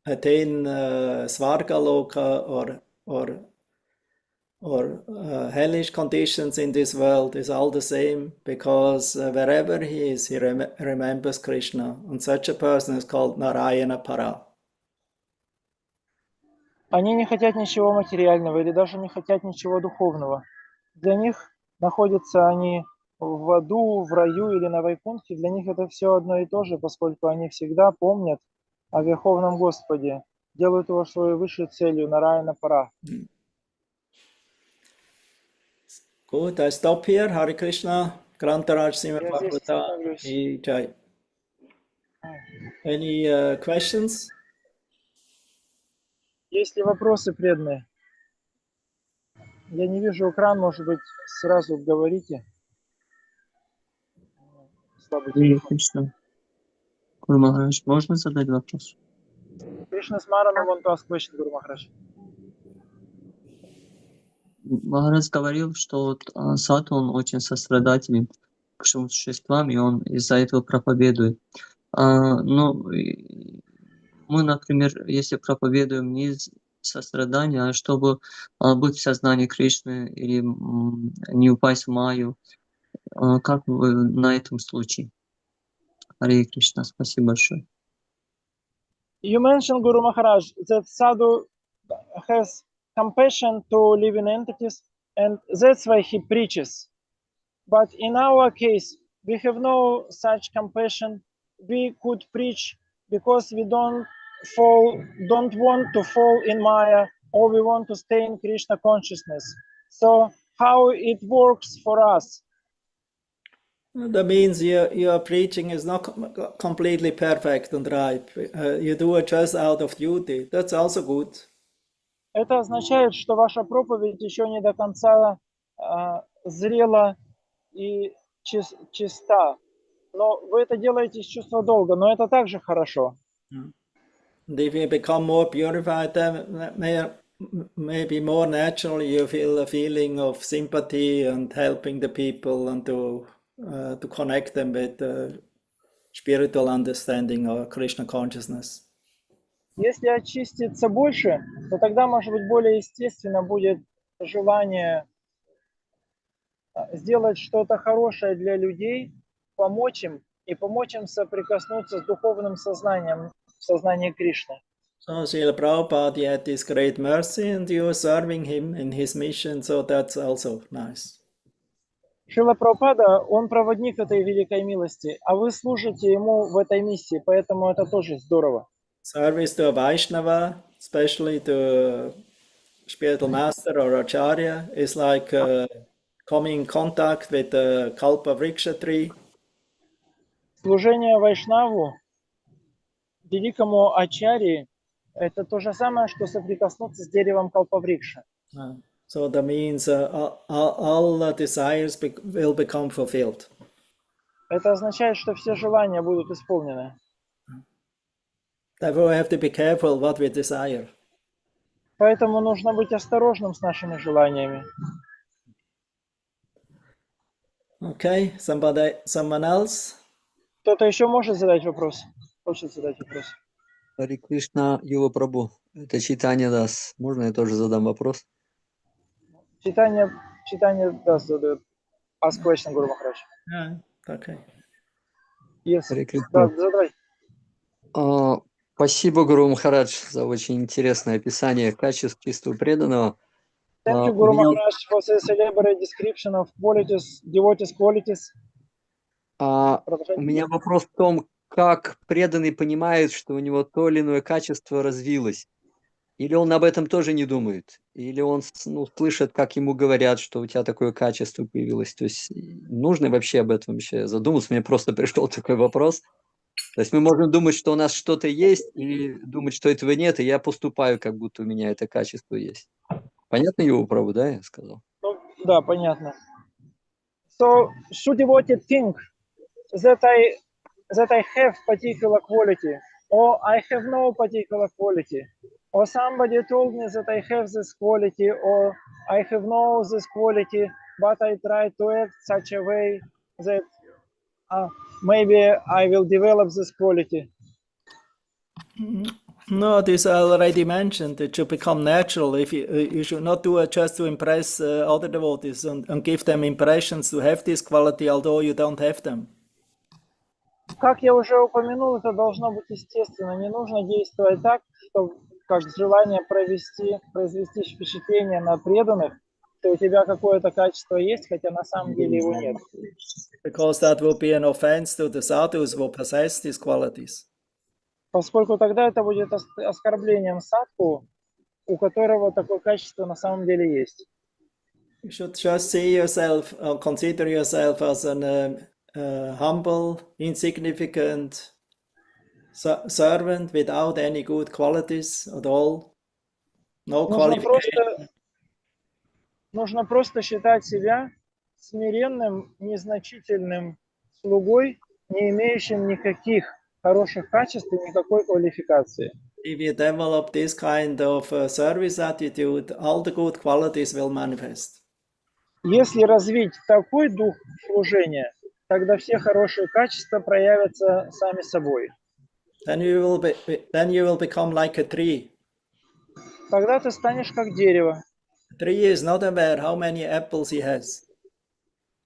attain Svargaloka or hellish conditions in this world is all the same, because wherever he is, he remembers Krishna, and such a person is called Narayana Para. Они не хотят ничего материального или даже не хотят ничего духовного. Для них находятся они в аду, в раю или на Вайкунтхе, для них это все одно и то же, поскольку они всегда помнят о Верховном Господе, делают его своей высшей целью, Нараяна Пара. Good, I stop here. Hare Krishna. Grantaraj Sima Я здесь Bhagavata остановлюсь. Ki Jai. Any questions? Есть ли вопросы преданные? Я не вижу экран, может быть, сразу говорите. Слабый телефон. Кришна. Гуру Махарадж, можно задать вопрос? Krishna Smarana want to ask question, Guru Maharaj. Махарадж говорил, что вот, садху, он очень сострадателен к живым существам, и он из-за этого проповедует. Но мы, например, если проповедуем не из сострадания, а чтобы быть в сознании Кришны или не упасть в майю, как вы на этом случае? Харе Кришна, спасибо большое. You mentioned, Guru Maharaj, that sadhu has compassion to living entities, and that's why he preaches. But in our case, we have no such compassion. We could preach because we don't want to fall in Maya, or we want to stay in Krishna consciousness. So how it works for us? That means your preaching is not completely perfect and right. You do it just out of duty. That's also good. Это означает, что ваша проповедь еще не до конца зрела и чиста. Но вы это делаете из чувства долга, но это также хорошо. And if you become more purified, then maybe more naturally you feel a feeling of sympathy and helping the people and to connect them with spiritual understanding or Krishna consciousness. Если очиститься больше, то тогда, может быть, более естественно будет желание сделать что-то хорошее для людей, помочь им и помочь им соприкоснуться с духовным сознанием, в сознании Кришны. So Srila Prabhupada had this great mercy and you are serving him in his mission, so that's also nice. Шрила Прабхупада, он проводник этой великой милости, а вы служите ему в этой миссии, поэтому это тоже здорово. Service to a Vaishnava, especially to a spiritual master or acharya, is like coming in contact with the Kalpa Vriksha tree. Служение Вайшнаву, великому ачарье, это то же самое, что соприкоснуться с деревом Калпаврикша. So that means all desires will become fulfilled. Это означает, что все желания будут исполнены. Therefore, we have to be careful what we desire. Поэтому нужно быть осторожным с нашими желаниями. Okay, someone else? Кто-то еще может задать вопрос? Хочет задать вопрос? Харе Кришна, Юва Прабhu. Это Чайтанья Дас. Можно я тоже задам вопрос? Читание Дас задает. Ask question, Guru Maharaj. Yeah, okay. Yes. Харе Кришна. Да, задавай. Спасибо, Гуру Махарадж, за очень интересное описание качеств чистого преданного. Thank you, У Guru меня, Maharaj, for this elaborate description of qualities, devotees' qualities. у меня вопрос в том, как преданный понимает, что у него то или иное качество развилось. Или он об этом тоже не думает? Или он слышит, как ему говорят, что у тебя такое качество появилось? То есть нужно вообще об этом вообще задуматься? Мне просто пришел такой вопрос. То есть мы можем думать, что у нас что-то есть, и думать, что этого нет, и я поступаю, как будто у меня это качество есть. Понятно его праву, да, я сказал? Ну, да, понятно. So, should devotee think that I have particular quality, or I have no particular quality, or somebody told me that I have this quality, or I have no this quality, but I try to act such a way that maybe I will develop this quality. No, this I already mentioned. It should become natural. If you should not do it just to impress other devotees and give them impressions to have this quality, although you don't have them. Как я уже упомянул, это должно быть естественно. Не нужно действовать так, что как желание произвести впечатление на преданных, что у тебя какое-то качество есть, хотя на самом деле его нет. Because that will be an offense to the sadhus who possess these qualities. поскольку тогда это будет оскорблением садху, у которого такое качество на самом деле есть. You should just see yourself or consider yourself as an humble, insignificant servant without any good qualities at all. No qualification. Нужно просто считать себя смиренным, незначительным слугой, не имеющим никаких хороших качеств и никакой квалификации. If you develop this kind of service attitude, all the good qualities will manifest. Если развить такой дух служения, тогда все хорошие качества проявятся сами собой. Then you will become like a tree. Тогда ты станешь как дерево. A tree is not aware how many apples he has.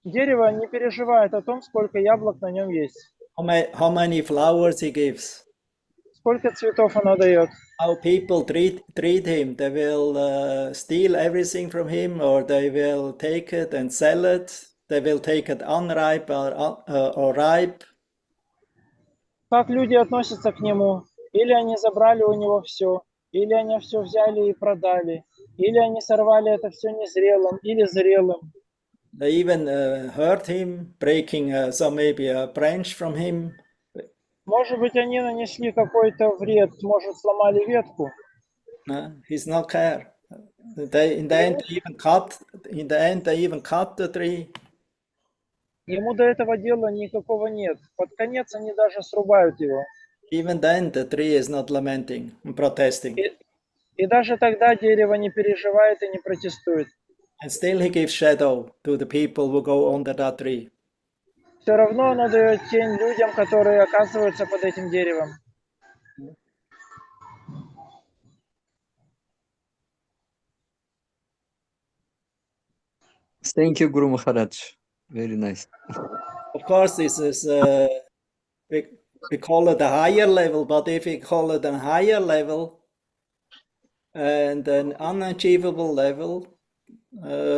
Дерево не переживает о том, сколько яблок на нем есть. How many flowers he gives. Сколько цветов оно дает. How people treat him. They will steal everything from him, or they will take it and sell it. They will take it unripe or ripe. Как люди относятся к нему? Или они забрали у него все, или они все взяли и продали, или они сорвали это все незрелым или зрелым. They even hurt him, breaking maybe a branch from him. Может быть, они нанесли какой-то вред, может, сломали ветку. He's not care. In the end, they even cut the tree. Ему до этого дела никакого нет. Под конец они даже срубают его. Even then, the tree is not lamenting and protesting. И даже тогда дерево не переживает и не протестует. And still he gives shadow to the people who go under that tree. Все равно оно дает тень людям, которые оказываются под этим деревом. Thank you, Guru Maharaj. Very nice. Of course, this is we call it a higher level, but if we call it a higher level and an unachievable level, then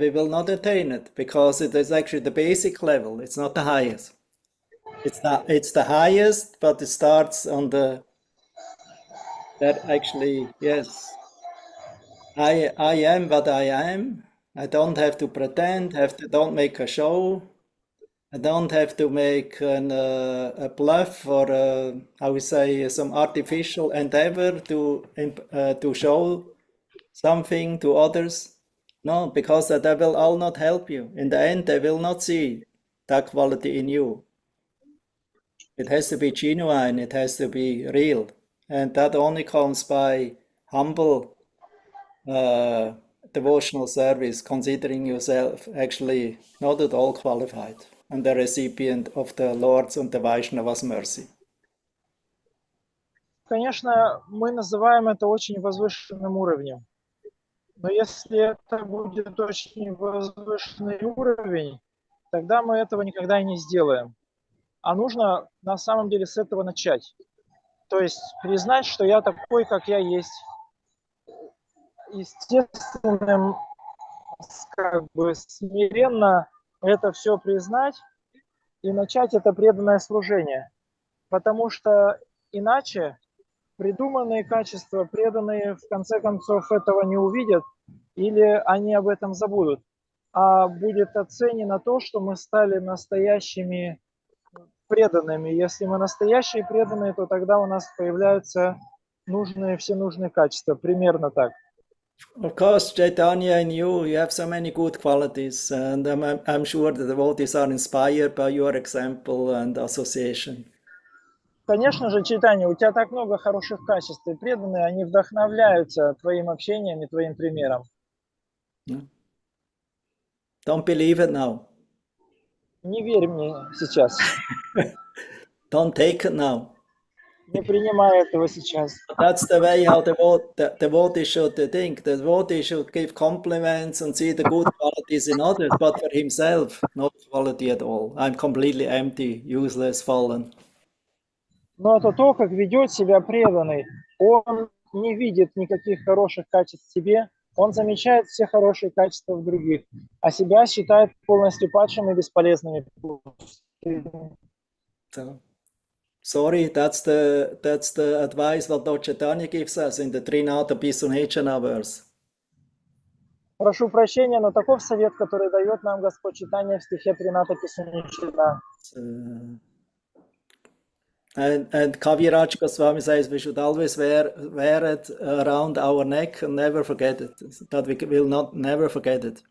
we will not attain it, because it is actually the basic level. It's not the highest. It's the highest, but it starts on that actually, yes. I am what I am. I don't have to pretend. Don't make a show. I don't have to make a bluff or how we say, some artificial endeavor to show something to others. No, because that will all not help you. In the end, they will not see that quality in you. It has to be genuine. It has to be real, and that only comes by humble devotional service, considering yourself actually not at all qualified and the recipient of the Lord's and the Vaishnava's mercy. Конечно, мы называем это очень возвышенным уровнем. Но если это будет очень возвышенный уровень, тогда мы этого никогда и не сделаем. А нужно на самом деле с этого начать. То есть признать, что я такой, как я есть. Естественным, смиренно это все признать и начать это преданное служение. Потому что иначе придуманные качества, преданные в конце концов этого не увидят или они об этом забудут. А будет оценено то, что мы стали настоящими преданными. Если мы настоящие преданные, то тогда у нас появляются все нужные качества. Примерно так. Of course, Chaitanya and you have so many good qualities, and I'm sure the devotees are inspired by your example and association. Конечно же, Чайтанья, у тебя так много хороших качеств, и преданные, они вдохновляются твоим общением и твоим примером. Don't believe it now. Не верь мне сейчас. Don't take it now. Не принимай этого сейчас. That's the way how the devotee should think. The devotee should give compliments and see the good qualities in others, but for himself, not quality at all. I'm completely empty, useless, fallen. Но это то, как ведет себя преданный. Он не видит никаких хороших качеств в себе, он замечает все хорошие качества в других, а себя считает полностью падшим и бесполезным. So, sorry, that's the advice what Lord Chaitanya gives us in the Trinata Pisunechana verse. Прошу прощения, но таков совет, который дает нам Господь Чайтанья в стихе 13 Писаничана. And Kaviraj Goswami says we should always wear it around our neck and never forget it. That we will not never forget it.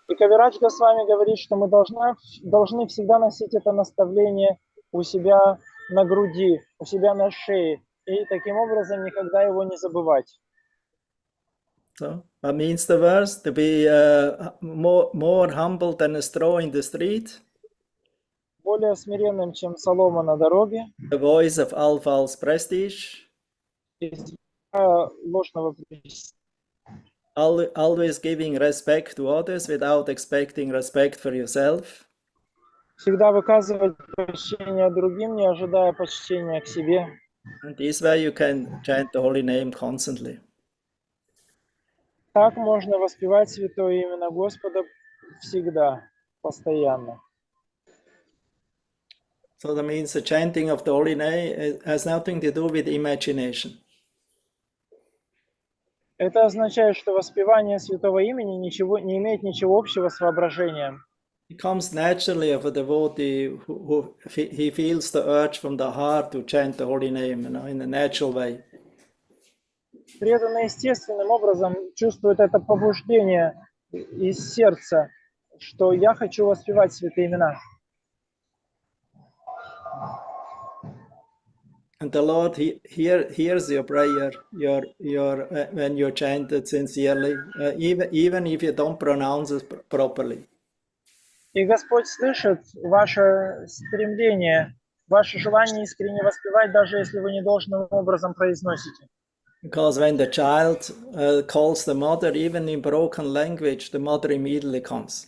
И Кавирадж Госвами говорит, что мы должны всегда носить это наставление у себя на груди, у себя на шее, и таким образом никогда его не забывать. So what means the verse? To be more humble than a straw in the street. Более смиренным, чем солома на дороге. The voice of all false prestige. Ложного престижа. Always giving respect to others without expecting respect for yourself. Всегда выказывать почтение другим, не ожидая почтения к себе. And this way you can chant the holy name constantly. Так можно воспевать святое имя Господа всегда, постоянно. So that means the chanting of the holy name has nothing to do with imagination. Это означает, что воспевание святого имени не имеет ничего общего с воображением. It comes naturally of a devotee who he feels the urge from the heart to chant the holy name, in a natural way. Преданный естественным образом чувствует это побуждение из сердца, что я хочу воспевать святые имена. And the Lord hears your prayer, when you chant it sincerely, even if you don't pronounce it properly. И Господь слышит ваше стремление, ваше желание искренне воспевать, даже если вы не должным образом произносите. Because when the child calls the mother, even in broken language, the mother immediately comes.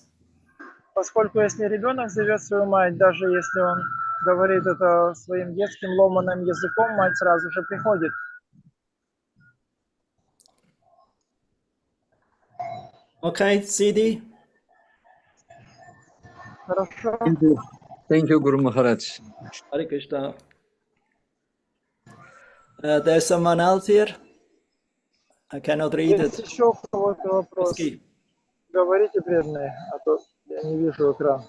Поскольку если ребенок зовет свою мать, даже если он говорит это своим детским ломаным языком, мать сразу же приходит. Okay, CD. Хорошо. Thank you, Guru Maharaj. Hare Krishna. There's someone else here. I cannot read Есть it. еще у кого-то вопрос? Говорите, преданные, а то я не вижу экран.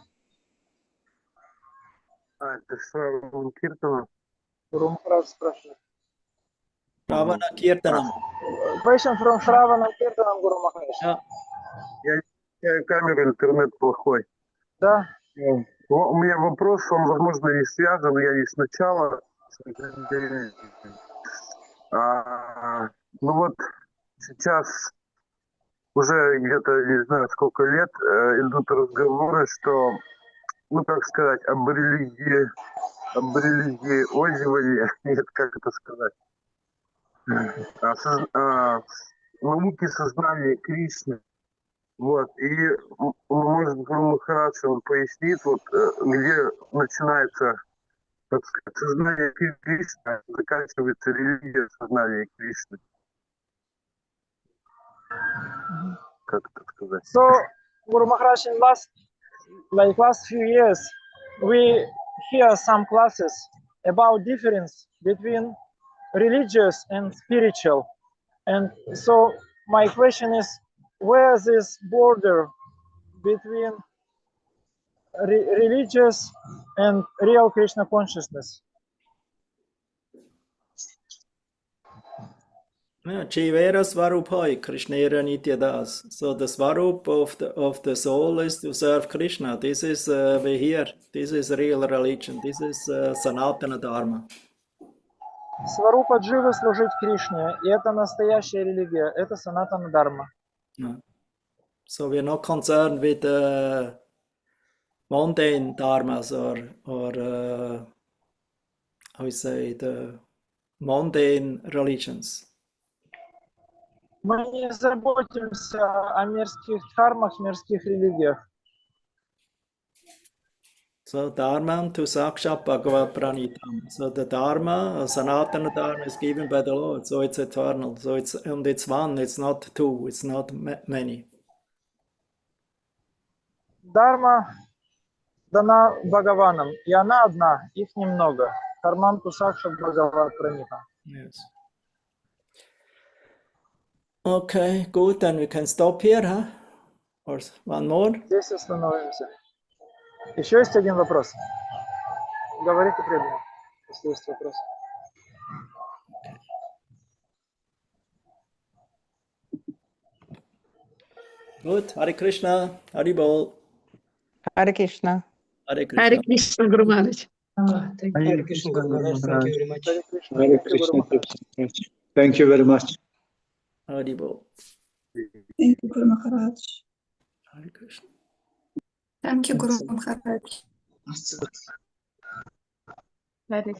Это Шравана Киртана. Гуру Махарадж спрашивает. Shravana Kirtanam. Question from Shravana Kirtanam, Гуру Махарадж. Я камера, интернет плохой. Да. У меня вопрос, он, возможно, не связан, я не сначала. Ну вот сейчас уже где-то, не знаю, сколько лет идут разговоры, что, ну, как сказать, об религиозивании, нет, как это сказать, науки сознания Кришны. Вот, и, может, Гуру Махарадж, он пояснит, вот, где начинается, так сказать, сознание Кришны, заканчивается религия сознания Кришны. Как это сказать? So, Guru Maharaj, in last few years, we hear some classes about difference between religious and spiritual. And so my question is, where is this border between religious and real Krishna consciousness? Jivera Svarupai, Krishnera Nityadas. So the Svarup of the soul is to serve Krishna. This is we hear. This is real religion. This is Sanatana Dharma. Сварупа Дживы служить Кришне, и это настоящая религия, это Санатана Дharma. So we are not concerned with mundane dharmas or how we say the mundane religions. Мы не заботимся о мирских дхармах, мирских религиях. So Dharma to Sakshat Bhagavad Pranitam. So the Dharma, Sanatana Dharma, is given by the Lord. So it's eternal. So it's one. It's not two. It's not many. Дharma дана Бхагаваном, и она одна, их немного. Кармам Кусакша Бхагават Праниха. Yes. Okay, good. Then we can stop here, huh? Or one more? Здесь остановимся. Еще есть один вопрос. Говорите преданно, если есть вопрос. Good. Hare Krishna. Hare Bol. Hare Krishna. Hare Krishna. Hare Krishna, Guru Maharaj. Hare Krishna, Guru Maharaj. Thank you very much. Hare Krishna. Thank you very much. Hare Bol. Thank you, Guru Maharaj. Hare Krishna. Thank you, Guru Maharaj. Hare